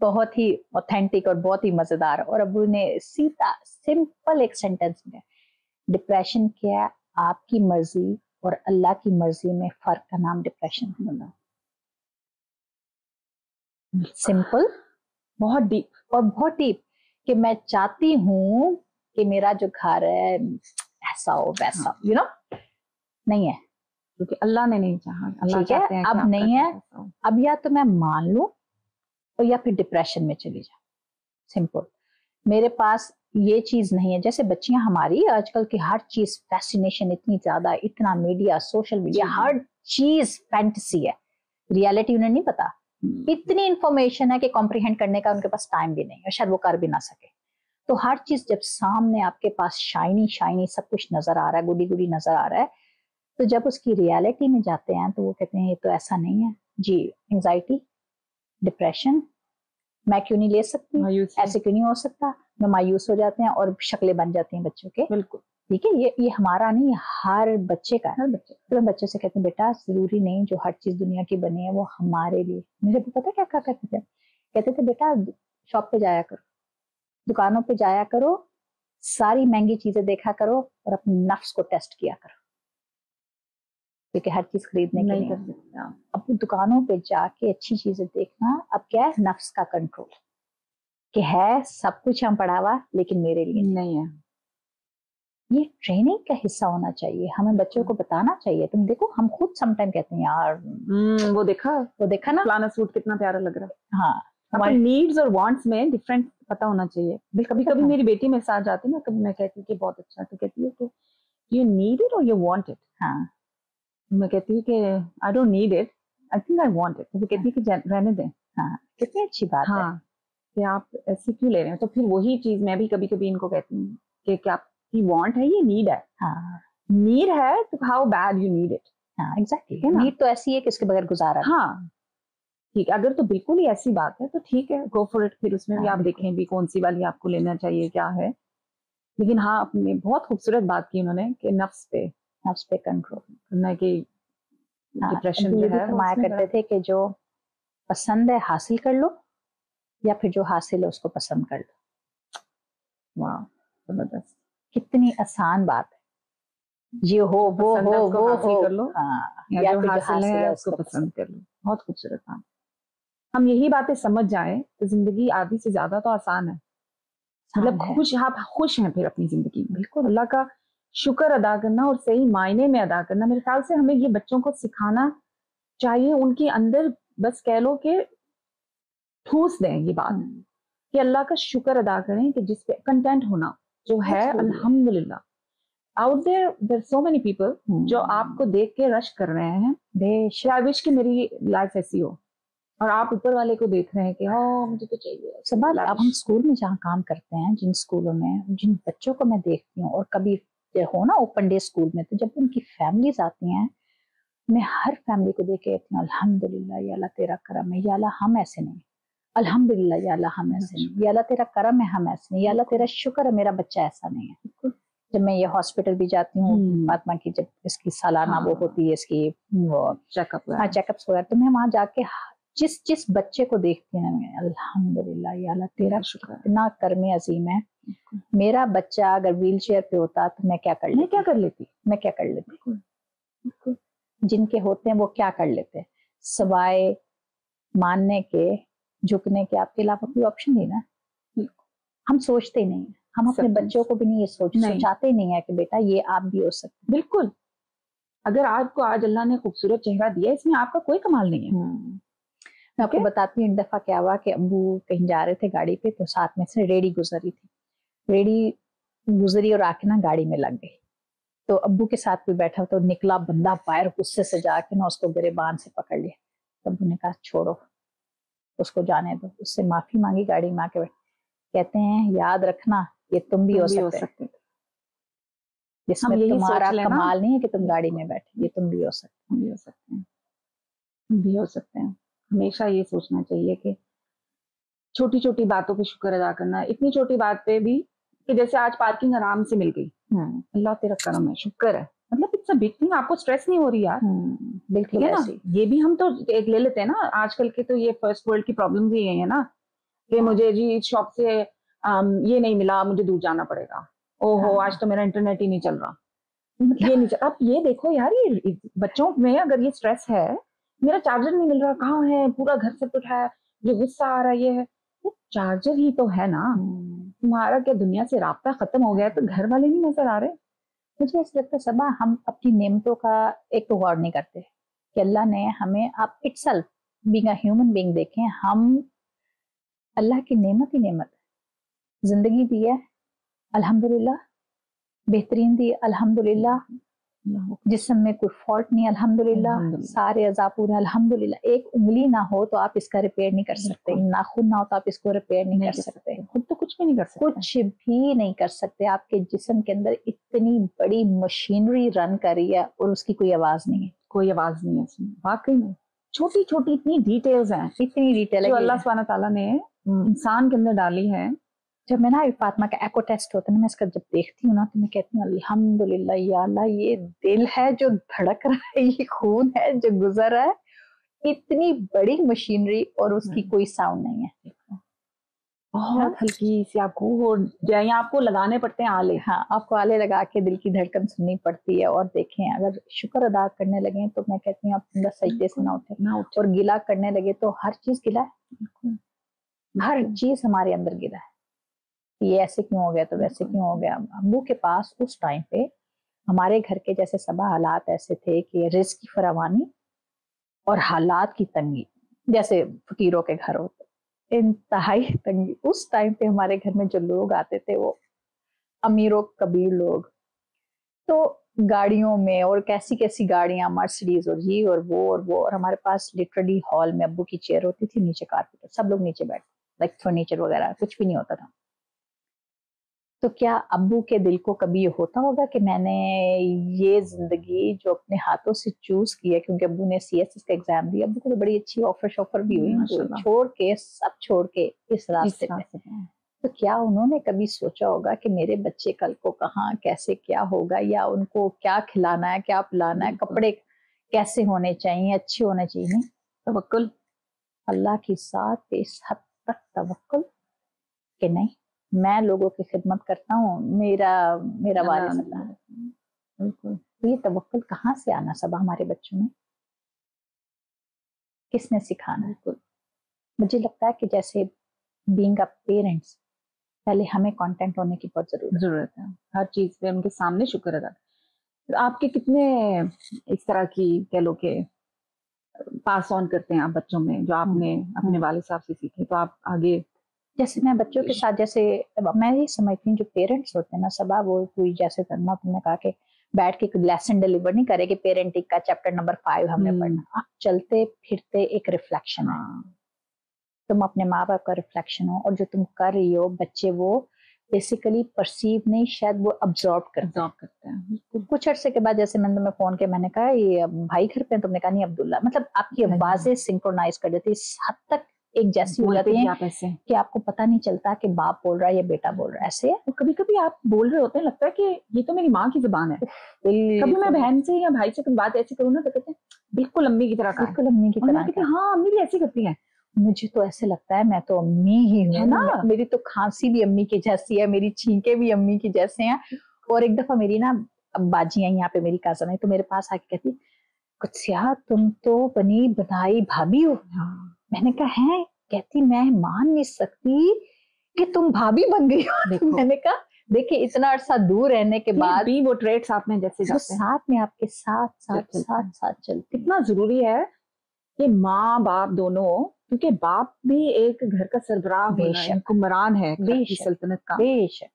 बहुत ही ऑथेंटिक और बहुत ही मजेदार। और अब्बू ने सीधा सिंपल एक सेंटेंस में, डिप्रेशन क्या है, आपकी मर्जी और अल्लाह की मर्जी में फर्क का नाम डिप्रेशन होना। सिंपल, बहुत डीप और बहुत डीप, कि मैं चाहती हूँ कि मेरा जो घर है ऐसा हो वैसा, यू नो, नहीं है क्योंकि अल्लाह ने नहीं चाहा, अल्लाह ठीक है अब नहीं है। अब या तो मैं मान लूं और या फिर डिप्रेशन में चली जाऊं। सिंपल, मेरे पास ये चीज नहीं है। जैसे बच्चियां हमारी आजकल की हर चीज फैसिनेशन इतनी ज्यादा, इतना मीडिया, सोशल मीडिया, हर चीज फैंटेसी है, रियलिटी उन्हें नहीं पता। इतनी इंफॉर्मेशन है कि कॉम्प्रिहेंड करने का उनके पास टाइम भी नहीं है, शायद वो कर भी ना सके। तो हर चीज जब सामने आपके पास शाइनी शाइनी सब कुछ नजर आ रहा है, गुडी गुडी नजर आ रहा है, तो जब उसकी रियलिटी में जाते हैं तो वो कहते हैं ये तो ऐसा नहीं है जी। एंजाइटी, डिप्रेशन, मैं क्यों नहीं ले सकती, ऐसे क्यों नहीं हो सकता, मैं मायूस हो जाते हैं और शक्लें बन जाती हैं बच्चों के। बिल्कुल ठीक है, ये हमारा नहीं, हर बच्चे का है। तो मैं बच्चे से कहती हूँ बेटा जरूरी नहीं जो हर चीज दुनिया की बनी है वो हमारे लिए। मेरे को पता क्या करते थे, कहते थे बेटा शॉप पे जाया करो, दुकानों पे जाया करो, सारी महंगी चीजें देखा करो और अपने नफ्स को टेस्ट किया करो, क्योंकि हर चीज खरीदने के लिए कर सकते। अब दुकानों पे जाके अच्छी चीजें देखना, अब क्या है, नफ्स का कंट्रोल, कि है सब कुछ हम पढ़ा हुआ लेकिन मेरे लिए नहीं है। ये ट्रेनिंग का हिस्सा होना चाहिए, हमें बच्चों को बताना चाहिए। तुम देखो हम खुद समटाइम कहते हैं यार वो देखा ना फलाना सूट कितना प्यारा लग रहा है। हाँ, हमारे नीड्स और वांट्स में डिफरेंट पता होना चाहिए। कभी कभी मेरी बेटी मेरे साथ जाती है ना, कभी मैं कहती हूँ कि बहुत अच्छा, तो कहती है कि यू नीड इट और यू वांट इट। हाँ, मैं कहती हूँ कि I don't need it, I think I want it. तो वो कहती है कि रहने दें। हाँ, कितनी अच्छी बात है कि आप ऐसे क्यों ले रहे हैं। तो फिर वही चीज मैं भी कभी कभी इनको कहती हूँ कि क्या आपकी वांट है, ये नीड है। हाँ, नीड है तो how bad you need it. हाँ एग्जैक्टली, नीड तो ऐसी है कि उसके बगैर गुजारा। हाँ ठीक है, अगर तो बिल्कुल ही ऐसी बात है तो ठीक है, गो फॉर इट। फिर उसमें भी आप देखें भी कौन सी वाली आपको लेना चाहिए, क्या है। लेकिन हाँ, अपने बहुत खूबसूरत बात की उन्होंने कि नफ्स पे कंट्रोल करना कि डिप्रेशन जो ये भी है फरमाया करते थे कि जो पसंद है हासिल कर लो, या फिर जो हासिल है उसको पसंद कर लो। वाह, जबरदस्त। कितनी आसान बात है, ये हो वो हो वो हो कर लो, हाँ, या जो हासिल है उसको पसंद कर लो। बहुत खूबसूरत बात। हम यही बातें समझ जाएं तो जिंदगी आधी से ज्यादा तो आसान है। मतलब आप खुश हैं फिर अपनी जिंदगी में। बिल्कुल, अल्लाह का शुक्र अदा करना और सही मायने में अदा करना, मेरे ख्याल से हमें ये बच्चों को सिखाना चाहिए। उनके अंदर बस कह लो कि ठूस दें ये बात कि अल्लाह का शुक्र अदा करें कि जिस पे कंटेंट होना जो है, अल्हम्दुलिल्लाह। Out there so many people जो आपको देख के रश कर रहे हैं, आई विश कि मेरी लाइफ ऐसी हो, और आप ऊपर वाले को देख रहे हैं कि हाँ मुझे तो चाहिए। सब बात अब हम स्कूल में जहाँ काम करते हैं, जिन स्कूलों में जिन बच्चों को मैं देखती हूँ, और कभी हो ना ओपन डे स्कूल में, तो जब उनकी फैमिलीज आती हैं, मैं हर फैमिली को देख के कहती हूँ अल्हम्दुलिल्लाह या अल्लाह तेरा करम है, या अल्लाह हम ऐसे नहीं, अल्हम्दुलिल्लाह या अल्लाह हम ऐसे नहीं, या अल्लाह तेरा करम है हम ऐसे नहीं, या अल्लाह तेरा शुक्र है मेरा बच्चा ऐसा नहीं है। जब मैं ये हॉस्पिटल भी जाती हूँ फातिमा की, जब इसकी सालाना वो होती है इसकी चेकअप्स वगैरह, तो मैं वहां जाके जिस बच्चे को देखती हूँ मैं अल्हम्दुलिल्लाह या अल्लाह तेरा शुक्र, इतना कर्म अजीम है। मेरा बच्चा अगर व्हील चेयर पे होता तो मैं क्या कर लेती। जिनके होते हैं वो क्या कर लेते हैं, सवाए मानने के, झुकने के, आपके अलावा कोई ऑप्शन नहीं ना। हम सोचते ही नहीं, हम अपने बच्चों को भी नहीं ये सोचाते ही नहीं है कि बेटा ये आप भी हो सकते। बिल्कुल, अगर आपको आज अल्लाह ने खूबसूरत चेहरा दिया, इसमें आपका कोई कमाल नहीं है। मैं आपको बताती हूँ, एक दफा क्या हुआ कि अब्बू कहीं जा रहे थे गाड़ी पे, तो साथ में से रेडी गुजरी थी, रेडी गुजरी और आके ना गाड़ी में लग गई। तो अब्बू के साथ भी बैठा, तो निकला बंदा बाहर गुस्से से जाके ना उसको गिरेबान से पकड़ लिया। तो अब्बू ने कहा छोड़ो उसको, जाने दो। उससे माफी मांगी, गाड़ी में आके कहते हैं याद रखना ये तुम भी हो सकते हैं, जिसमें तुम्हारा कमाल नहीं है कि तुम गाड़ी में बैठे, ये तुम भी हो सकते हैं। हमेशा ये सोचना चाहिए कि छोटी छोटी बातों पे शुक्र अदा करना। इतनी छोटी बात पे भी कि जैसे आज पार्किंग आराम से मिल गई, अल्लाह तेरा करम है, शुक्र है। मतलब इट्स अ बिग थिंग, आपको स्ट्रेस नहीं हो रही यार। बिल्कुल है ना, ये भी हम तो एक ले लेते हैं ना आजकल के, तो ये फर्स्ट वर्ल्ड की प्रॉब्लम्स ही है ना कि मुझे जी इस शॉप से ये नहीं मिला, मुझे दूर जाना पड़ेगा। ओहो आज तो मेरा इंटरनेट ही नहीं चल रहा, ये नहीं चल। अब ये देखो यार, ये बच्चों में अगर ये स्ट्रेस है, मेरा चार्जर नहीं मिल रहा, कहाँ है, पूरा घर से उठा है, जो गुस्सा आ रहा है ये है, वो चार्जर ही तो है ना। तुम्हारा क्या दुनिया से रास्ता खत्म हो गया तो घर वाले नहीं नजर आ रहे? मुझे ऐसा लगता है सबा हम अपनी नेमतों का एक तो गौर नहीं करते कि अल्लाह ने हमें, आप itself being a human being देखें, हम अल्लाह की नेमत ही नेमत, जिंदगी दी है अल्हम्दुलिल्लाह, बेहतरीन दी अल्हम्दुलिल्लाह, जिस्म में कोई फॉल्ट नहीं अल्हम्दुलिल्लाह, सारे अज़ा पूरे अल्हम्दुलिल्लाह। एक उंगली ना हो तो आप इसका रिपेयर नहीं कर सकते, नाखून ना हो तो आप इसको रिपेयर नहीं कर सकते, खुद तो कुछ भी नहीं कर सकते, कुछ भी नहीं कर सकते। आपके जिस्म के अंदर इतनी बड़ी मशीनरी रन कर रही है और उसकी कोई आवाज नहीं है, कोई आवाज नहीं है उसमें। वाकई में छोटी छोटी इतनी डिटेल्स हैं, इतनी डिटेल है जो अल्लाह सुब्हान तआला ने इंसान के अंदर डाली है। जब मैं ना फातिमा का एको टेस्ट होता है ना, मैं इसका जब देखती हूँ ना, तो मैं कहती हूँ अल्हम्दुलिल्लाह या अल्लाह, ये दिल है जो धड़क रहा है, ये खून है जो गुजर रहा है, इतनी बड़ी मशीनरी और उसकी कोई साउंड नहीं है। बहुत हल्की सी आपको लगाने पड़ते हैं आले। हाँ, आपको आले लगा के दिल की धड़कन सुननी पड़ती है। और देखें, अगर शुक्र अदा करने लगे तो मैं कहती हूँ आप बंदा सजदे से ना उठे, और गिला करने लगे तो हर चीज गिला है, हर चीज हमारे अंदर गिला है। ये ऐसे क्यों हो गया, तो वैसे क्यों हो गया। अब्बू के पास उस टाइम पे हमारे घर के जैसे सबा हालात ऐसे थे कि रिस्क की फरावानी और हालात की तंगी, जैसे फकीरों के घर होते, इंतहाई तंगी। उस टाइम पे हमारे घर में जो लोग आते थे वो अमीरों कबीर लोग, तो गाड़ियों में, और कैसी कैसी गाड़ियां, मर्सिडीज और ये और वो और वो। और हमारे पास लिटरली हॉल में अब्बू की चेयर होती थी, नीचे कारपेट, सब लोग नीचे बैठते, लाइक फर्नीचर वगैरह कुछ भी नहीं होता था। तो क्या अब्बू के दिल को कभी ये होता होगा कि मैंने ये जिंदगी जो अपने हाथों से चूज की है, क्योंकि अब्बू ने सीएसएस का एग्जाम दिया, अब्बू को तो बड़ी अच्छी ऑफर शॉफर भी हुई, छोड़ के सब छोड़ के इस रास्ते पे, तो क्या उन्होंने कभी सोचा होगा कि मेरे बच्चे कल को कहाँ कैसे क्या होगा, या उनको क्या खिलाना है, क्या पिलाना है, कपड़े कैसे होने चाहिए, अच्छे होने चाहिए? नहीं, तवक्कुल अल्लाह के साथ इस हद तक तवक्कुल कि नहीं, मैं लोगों की खिदमत करता हूँ, मेरा मेरा वारिस अल्लाह है। बिल्कुल। तो ये तवक्कुल कहाँ से आना सब हमारे बच्चों में, किसने सिखाना है? मुझे लगता है कि जैसे बीइंग अ पेरेंट्स, पहले हमें कंटेंट होने की बहुत जरूरत है, हर चीज पे उनके सामने शुक्र अदा। तो आपके कितने इस तरह की कह लो के पास ऑन करते हैं आप बच्चों में, जो आपने अपने वालिद साहब से सीखे, तो आप आगे? जैसे मैं बच्चों के साथ, जैसे मैं ये समझती हूँ जो पेरेंट्स होते हैं ना सबा, वो कोई जैसे करना, तुमने कहा कि बैठ के लेसन डिलीवर नहीं करे कि पेरेंटिंग का चैप्टर नंबर 5 हमने पढ़ना। आप चलते फिरते एक रिफ्लेक्शन है, तुम अपने माँ बाप का रिफ्लेक्शन हो, और जो तुम कर रही हो बच्चे वो बेसिकली परसीव नहीं, शायद वो अब्सॉर्ब करते हैं। कुछ अरसे के बाद जैसे मैंने तुम्हें फोन किया, मैंने कहा ये भाई घर पे, तुमने कहा नहीं अब्दुल्ला, मतलब आपकी आवाजें सिंक्रोनाइज कर देती, इस हद तक एक जैसी हो जाती है कि आपको पता नहीं चलता कि बाप बोल रहा है या बेटा बोल रहा है। ऐसे है कभी कभी आप बोल रहे होते हैं, लगता है कि ये तो मेरी माँ की जुबान है। कभी मैं बहन से या भाई से कोई बात ऐसी करूँ ना तो कहते हैं बिल्कुल अम्मी की तरह, बिल्कुल अम्मी की तरह। हाँ अम्मी भी ऐसी करती है। मुझे तो ऐसे लगता है मैं तो अम्मी ही हूँ ना, मेरी तो खांसी भी अम्मी की जैसी है, मेरी छींके भी अम्मी की जैसे हैं। और एक दफा मेरी ना बाजी आई यहाँ पे, मेरी काजन है, तो मेरे पास आके कहती, कुत्सिया तुम तो बनी बनाई भाभी हो। मैंने कहा है? कहती मैं मान नहीं सकती कि तुम भाभी बन गई हो। मैंने कहा देखिए इतना अरसा दूर रहने के बाद भी वो ट्रेड्स आप में जैसे जाते हैं, साथ में आपके साथ साथ साथ साथ चलते। कितना जरूरी है कि माँ बाप दोनों, क्योंकि बाप भी एक घर का सरबराह होना है, हुक्मरान है की सल्तनत का,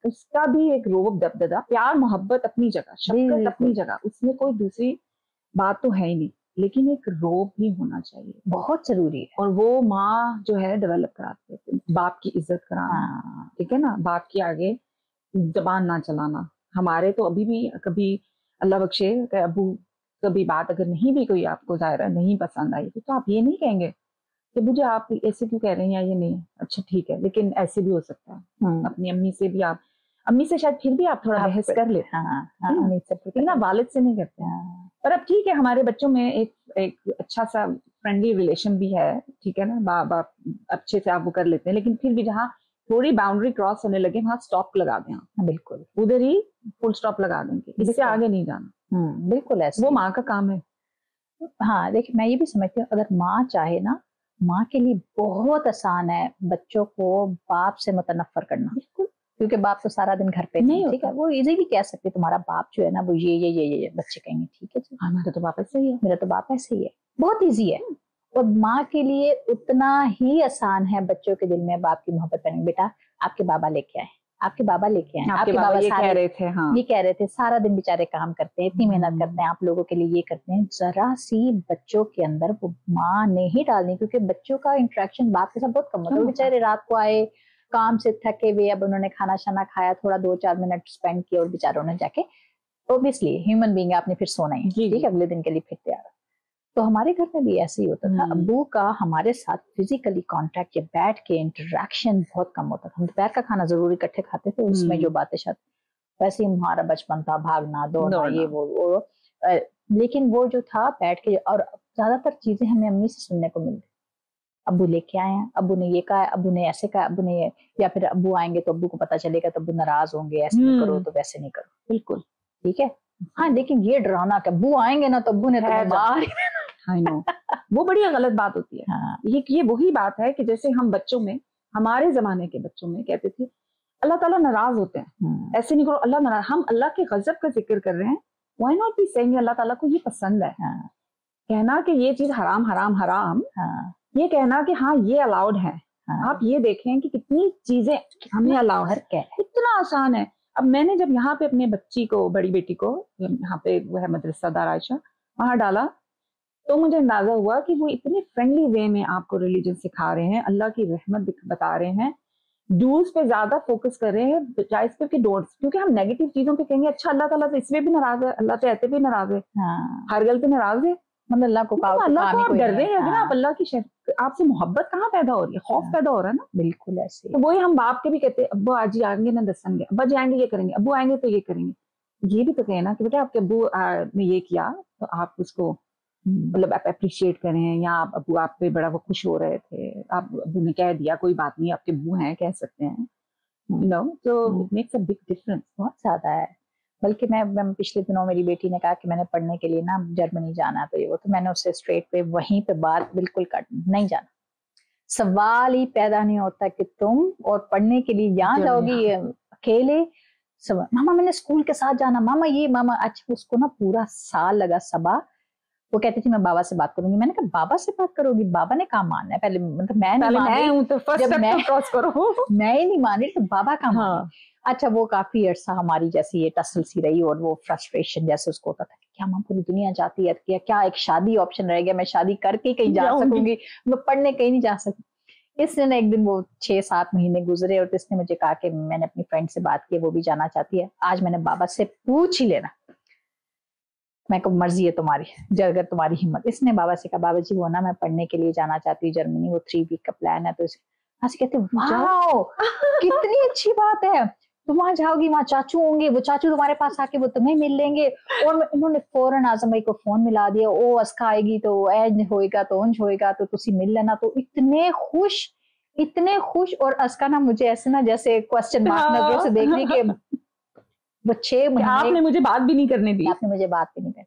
उसका भी एक रोब दबदबा, प्यार मोहब्बत अपनी जगह, शफकत अपनी जगह, उसमें कोई दूसरी बात तो है ही नहीं, लेकिन एक रोब भी होना चाहिए, बहुत जरूरी है। और वो माँ जो है डेवलप कराती है, बाप की इज्जत कराना, ठीक है ना, बाप के आगे जबान ना चलाना। हमारे तो अभी भी कभी अल्लाह बख्शे अबू कभी बात अगर नहीं भी कोई आपको ज़ाहिर नहीं पसंद आई तो आप ये नहीं कहेंगे कि मुझे आप ऐसे क्यों कह रहे हैं या ये नहीं, अच्छा ठीक है, लेकिन ऐसे भी हो सकता है। अपनी अम्मी से भी आप, अम्मी से शायद फिर भी आप थोड़ा बहस कर लेते हैं, अम्मी से ना, वालिद से नहीं करते हैं। पर अब ठीक है, हमारे बच्चों में एक अच्छा सा फ्रेंडली रिलेशन भी है, ठीक है ना, बाप अच्छे से आप वो कर लेते हैं, लेकिन फिर भी जहाँ थोड़ी बाउंड्री क्रॉस होने लगे वहां स्टॉप लगा दें आप, बिल्कुल उधर ही फुल स्टॉप लगा देंगे, इससे आगे नहीं जाना। बिल्कुल ऐसे, वो माँ का काम है। हाँ देखिए मैं ये भी समझती हूँ, अगर माँ चाहे ना, माँ के लिए बहुत आसान है बच्चों को बाप से मुतनफर करना, बिल्कुल, क्योंकि बाप तो सारा दिन घर पे नहीं, ठीक है, वो इजीली कह सकते तुम्हारा बाप जो है ना वो ये बच्चे कहेंगे ठीक है जी, मेरा तो बाप ऐसे ही है, मेरा तो बाप ऐसे ही है, बहुत ईजी है। और माँ के लिए उतना ही आसान है बच्चों के दिल में बाप की मोहब्बत करनी। बेटा आपके बाबा लेके आए, आपके बाबा लेके आए, आपके बाबा ये कह रहे थे, हाँ ये कह रहे थे, सारा दिन बेचारे काम करते हैं, इतनी मेहनत करते हैं आप लोगों के लिए, ये करते हैं, जरा सी बच्चों के अंदर वो माँ ने ही डालनी, क्योंकि बच्चों का इंटरेक्शन बाप के साथ बहुत कम होता है। बेचारे रात को आए काम से थके हुए, अब उन्होंने खाना शाना खाया, थोड़ा 2-4 मिनट स्पेंड किया और बेचारों ने जाके, ऑब्वियसली ह्यूमन बीइंग आपने फिर सोना ही, ठीक है, अगले दिन के लिए फिर तैयार। तो हमारे घर में भी ऐसे ही होता था, अब्बू का हमारे साथ फिजिकली कांटेक्ट या बैठ के इंटरेक्शन बहुत कम होता था। हम दोपहर का खाना जरूर इकट्ठे खाते थे, उसमें जो बातें शायद, वैसे ही हमारा बचपन था, भागना दौड़ना ये वो लेकिन वो जो था बैठ के, और ज्यादातर चीजें हमें अम्मी से सुनने को मिलती, अब्बू लेके आए हैं, अब्बू ने ये कहा है, अब्बू ने ऐसे कहा, अब्बू ने ये, या फिर अब्बू आएंगे तो अब्बू को पता चलेगा तो अब्बू नाराज होंगे, ऐसे नहीं करो तो वैसे नहीं करो, बिल्कुल ठीक है। हाँ लेकिन ये डराना कि अब्बू आएंगे ना तो अब्बू ने तो मार I know. वो बड़ी गलत बात होती है। हाँ। ये वही बात है कि जैसे हम बच्चों में, हमारे जमाने के बच्चों में कहते थे अल्लाह ताला नाराज होते हैं, ऐसे नहीं करो, अल्लाह नाराज, हम अल्लाह के गजब का जिक्र कर रहे हैं, व्हाई नॉट बी सेइंग अल्लाह ताला को ये पसंद है। हाँ। कहना कि ये चीज हराम हराम हराम, हाँ। ये कहना कि हाँ ये अलाउड है। हाँ। आप ये देखें कि कितनी चीजें हमें अलाउड है, इतना आसान है। अब मैंने जब यहाँ पे अपने बच्ची को, बड़ी बेटी को, यहाँ पे वो है मदरसा दार आयशा, वहां डाला, तो मुझे अंदाजा हुआ कि वो इतने फ्रेंडली वे में आपको रिलीजन सिखा रहे हैं, अल्लाह की रहमत बता रहे हैं, डूज पे ज्यादा फोकस कर रहे हैं बजाय इस पे कि डोर्स, क्योंकि हम नेगेटिव चीजों पे कहेंगे अच्छा अल्लाह ताला तो इसमें भी नाराज है, अल्लाह तो ऐसे भी नाराज है, हाँ। हर गल पे नाराज है, मतलब अल्लाह को पाओ तो अल्लाह काम को ही आप कोई डर नहीं रहे है। हैं ना, आप अल्लाह की आपसे मोहब्बत कहाँ पैदा हो रही है, खौफ पैदा हो रहा है ना। बिल्कुल ऐसे तो वही हम बाप के भी कहते हैं, अब्बू आज ही आएंगे ना 10 आएंगे, अब्बा जी आएंगे ये करेंगे, अब्बू आएंगे तो ये करेंगे। ये भी तो कहे ना कि बेटा आपके अब्बू ने ये किया तो आप उसको मतलब आप अप्रिशिएट करें, या आप अब्बू आप पे बड़ा वो खुश हो रहे थे, आप अब्बू ने कह दिया कोई बात नहीं, आपके अब्बू हैं कह सकते हैं, यू नो, तो it makes a big difference. बहुत ज्यादा है। बल्कि मैं पिछले दिनों मेरी बेटी ने कहा कि मैंने पढ़ने के लिए ना जर्मनी जाना है, तो ये वो, तो मैंने उससे स्ट्रेट पे वहीं पे बात बिल्कुल कट, नहीं जाना, सवाल ही पैदा नहीं होता कि तुम और पढ़ने के लिए यहाँ जाओगी अकेले। सब मामा मैंने स्कूल के साथ जाना, मामा ये मामा। अच्छा उसको ना पूरा साल लगा सबा। वो कहती थी मैं बाबा से बात करूंगी। मैंने कहा बाबा से बात करोगी, बाबा ने काम मानना है पहले, मतलब मैं नहीं मान रही हूं तो फर्स्ट स्टेप तो क्रॉस करो। मैं ही नहीं मान रही तो बाबा का मान। अच्छा वो काफी अरसा हमारी जैसी ये टसल सी रही, और वो फ्रस्ट्रेशन जैसे उसको होता था कि क्या मां पूरी दुनिया जाती है, क्या एक शादी ऑप्शन रह गया, मैं शादी करके कहीं जा सकूंगी, मैं पढ़ने कहीं नहीं जा सकती। इसने एक दिन वो 6-7 महीने गुजरे और इसने मुझे कहा कि मैंने अपनी फ्रेंड से बात की, वो भी जाना चाहती है, आज मैंने बाबा से पूछ ही लेना। मैं को मर्जी है तुम्हारी, अगर तुम्हारी हिम्मत। इसने बाबा से कहा बाबा जी वो ना मैं पढ़ने के लिए जाना चाहती हूँ जर्मनी, वो 3 वीक का प्लान है। तो कहते वाओ कितनी अच्छी बात है, तुम वहां जाओगी, वहां चाचू होंगे, वो चाचू तुम्हारे पास आके वो तुम्हें मिल लेंगे। और इन्होंने फौरन आजम भाई को फोन मिला दिया, ओ अस्का आएगी तो एज होएगा तो उंज होएगा तो तुसी मिल लेना। तो इतने खुश, इतने खुश। और अस्का ना मुझे ऐसे ना जैसे क्वेश्चन मार्क नजरों से देख रही कि वो 6 महीने आपने मुझे बात भी नहीं करने दी, आपने मुझे बात भी नहीं करनी।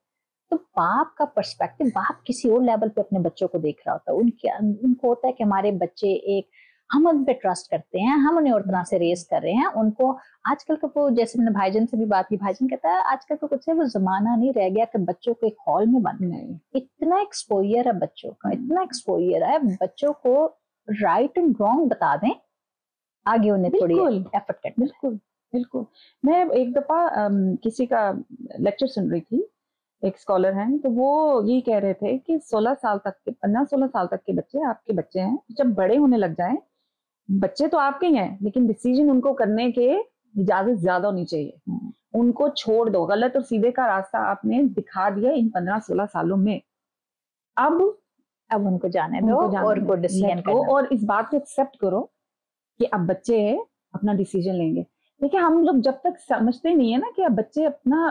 तो बाप का पर्सपेक्टिव, बाप किसी और लेवल पे अपने बच्चों को देख रहा होता है। उनको होता है कि हमारे बच्चे एक, हम उन पे ट्रस्ट करते हैं, हम उन्हें और तरह से रेस कर रहे हैं उनको। आजकल का वो, जैसे मैंने भाईजान से भी बात की, भाईजान कहता है आजकल तो कुछ है वो जमाना नहीं रह गया कि बच्चों को एक हॉल में बंद नहीं। इतना एक्सपोजर है बच्चों का, इतना एक्सपोजर है बच्चों को, राइट एंड रॉन्ग बता दें, आगे उन्हें थोड़ी एफर्ट करना। बिल्कुल बिल्कुल। मैं एक दफा किसी का लेक्चर सुन रही थी, एक स्कॉलर हैं, तो वो ये कह रहे थे कि 16 साल तक के, 15-16 साल तक के बच्चे आपके बच्चे हैं, जब बड़े होने लग जाएं, बच्चे तो आपके ही हैं लेकिन डिसीजन उनको करने के इजाजत ज्यादा होनी चाहिए। उनको छोड़ दो, गलत और सीधे का रास्ता आपने दिखा दिया इन 15-16 सालों में, अब उनको जाने दो और उनको डिसीजन करो, और इस बात को एक्सेप्ट करो कि अब बच्चे हैं, अपना डिसीजन लेंगे। देखिए हम लोग जब तक समझते नहीं है ना कि अब बच्चे अपना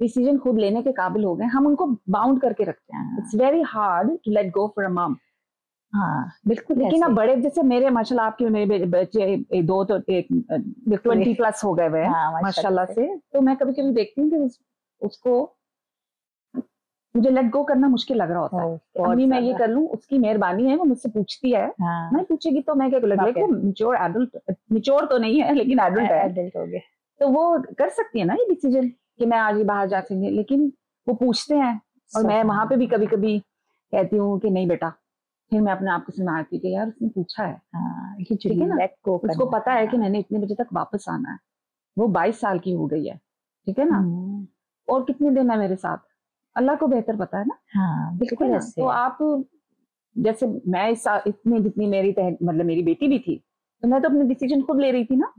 डिसीजन खुद लेने के काबिल हो गए, हम उनको बाउंड करके रखते हैं। It's very hard to let go for a mom. हाँ बिल्कुल। लेकिन अब बड़े, जैसे मेरे माशाल्लाह, आपके मेरे बच्चे 2 तो 20 प्लस हो गए हुए हैं माशाल्लाह से, तो मैं कभी कभी देखती हूँ कि उसको मुझे लेट गो करना मुश्किल लग रहा होता है। अम्मी मैं ये कर लूं, उसकी मेहरबानी है, वो मुझसे पूछती है, मैं पूछेगी तो मैं क्या लगे मैच्योर एडल्ट, मैच्योर तो नहीं है लेकिन एडल्ट है, एडल्ट हो गए, तो वो कर सकती है ना ये डिसीजन कि मैं आज ही बाहर जा सकती, लेकिन वो पूछते हैं और मैं वहां पे भी कभी कभी कहती हूँ कि नहीं बेटा, फिर मैं अपने आप को सुनाती कि यार उसने पूछा है, ठीक है ना, उसको पता है कि मैंने इतने बजे तक वापस आना है, वो 22 साल की हो गई है, ठीक है ना, और कितने दिन है मेरे साथ, अल्लाह को बेहतर पता है ना। हाँ बिल्कुल ऐसे। तो आप जैसे मैं इतनी जितनी मेरी मतलब मेरी बेटी भी थी, तो मैं तो अपने डिसीजन खुद ले रही थी ना,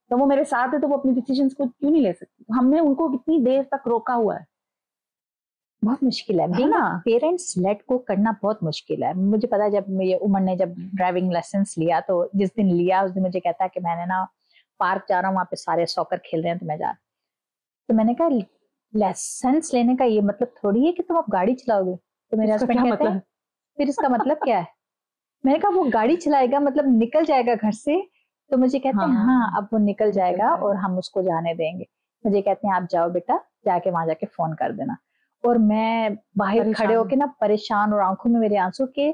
तो वो मेरे साथ है तो वो अपने डिसीजन खुद क्यों नहीं ले सकती। हमने उनको कितनी देर तक रोका हुआ है, बहुत मुश्किल है ना, पेरेंट्स लेट को करना बहुत मुश्किल है। मुझे पता है जब उमर ने जब ड्राइविंग लाइसेंस लिया, तो जिस दिन लिया उस दिन मुझे कहता है कि मैंने ना पार्क जा रहा हूँ, वहां पे सारे सॉकर खेल रहे हैं तो मैं जा, तो मैंने कहा लाइसेंस लेने का ये मतलब थोड़ी है कि तुम आप गाड़ी चलाओगे। तो मेरे हस्बैंड कहते हैं फिर इसका मतलब क्या है। मैंने कहा वो गाड़ी चलाएगा मतलब निकल जाएगा घर से, तो मुझे कहते हैं हाँ अब वो निकल जाएगा और हम उसको जाने देंगे। मुझे कहते हैं आप जाओ बेटा, जाके वहां जाके फोन कर देना। और मैं बाहर खड़े होके ना परेशान, और आंखों में मेरे आंसू के,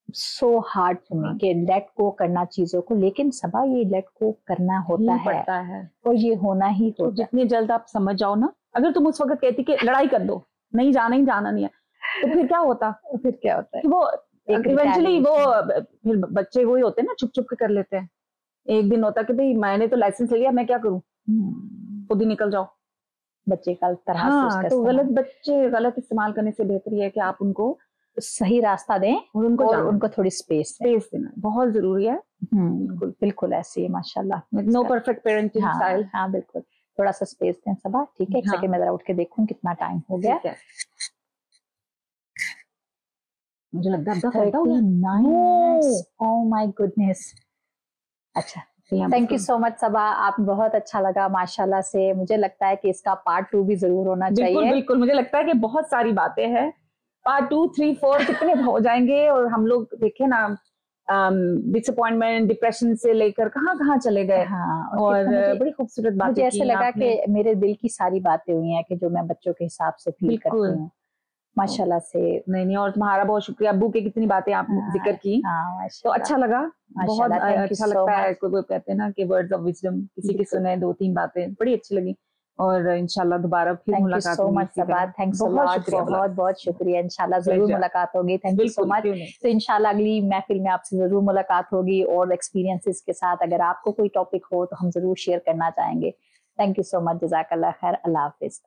सो हार्ड फॉर मी कि लेट गो करना चीजों को, लेकिन सबा ये लेट गो करना होता है और ये होना ही होता है। जितनी जल्द आप समझ जाओ ना, अगर तुम उस वक्त कहती कि लड़ाई कर दो, नहीं जाना ही जाना नहीं है, तो फिर क्या होता, है वो इवेंचुअली वो फिर बच्चे वही होते हैं ना, छुप छुप के कर लेते हैं। एक दिन होता कि भाई मैंने तो लाइसेंस लिया, मैं क्या करूं, खुद ही निकल जाओ। बच्चे का तरह तो बच्चे गलत इस्तेमाल करने से बेहतर है कि आप उनको सही रास्ता दें और उनको थोड़ी स्पेस देना बहुत जरूरी है। बिल्कुल ऐसे ही माशाल्लाह, नो परफेक्ट पेरेंटिंग स्टाइल। हाँ बिल्कुल, थोड़ा सा स्पेस दें सबा। ठीक है, एक सेकंड मैं जरा उठ के देखूं कितना टाइम हो गया। मुझे लगता है 39 ओह माय गुडनेस। अच्छा, थैंक यू सो मच सबा, आप बहुत अच्छा लगा माशाल्लाह से। मुझे लगता है कि इसका पार्ट 2 भी जरूर होना चाहिए। बिल्कुल, मुझे लगता है कि बहुत सारी बातें हैं, पार्ट 2, 3, 4 कितने हो जाएंगे, और हम लोग देखे ना डिसअपॉइंटमेंट, डिप्रेशन से लेकर कहाँ चले गए। हाँ, और बड़ी खूबसूरत बातें मुझे ऐसे लगा आपने। कि मेरे दिल की सारी बातें हुई हैं कि जो मैं बच्चों के हिसाब से फील करती हूँ माशाल्लाह से। नहीं, और तुम्हारा बहुत शुक्रिया, अब्बू की कितनी बातें आपने जिक्र की, तो अच्छा लगा, बहुत अच्छा लगता है। वो कहते हैं ना कि वर्ड्स ऑफ विजडम, किसी की सुने 2-3 बातें बड़ी अच्छी लगी, और इंशाल्लाह दोबारा फिर मुलाकात होगी। बहुत बहुत शुक्रिया, इंशाल्लाह जरूर मुलाकात होगी। Thank you so much. तो इंशाल्लाह अगली महफिल में आपसे जरूर मुलाकात होगी और एक्सपीरियंसेस के साथ। अगर आपको कोई टॉपिक हो तो हम जरूर शेयर करना चाहेंगे। थैंक यू सो मच, जज़ाकल्लाह खैर, अल्लाह हाफिज।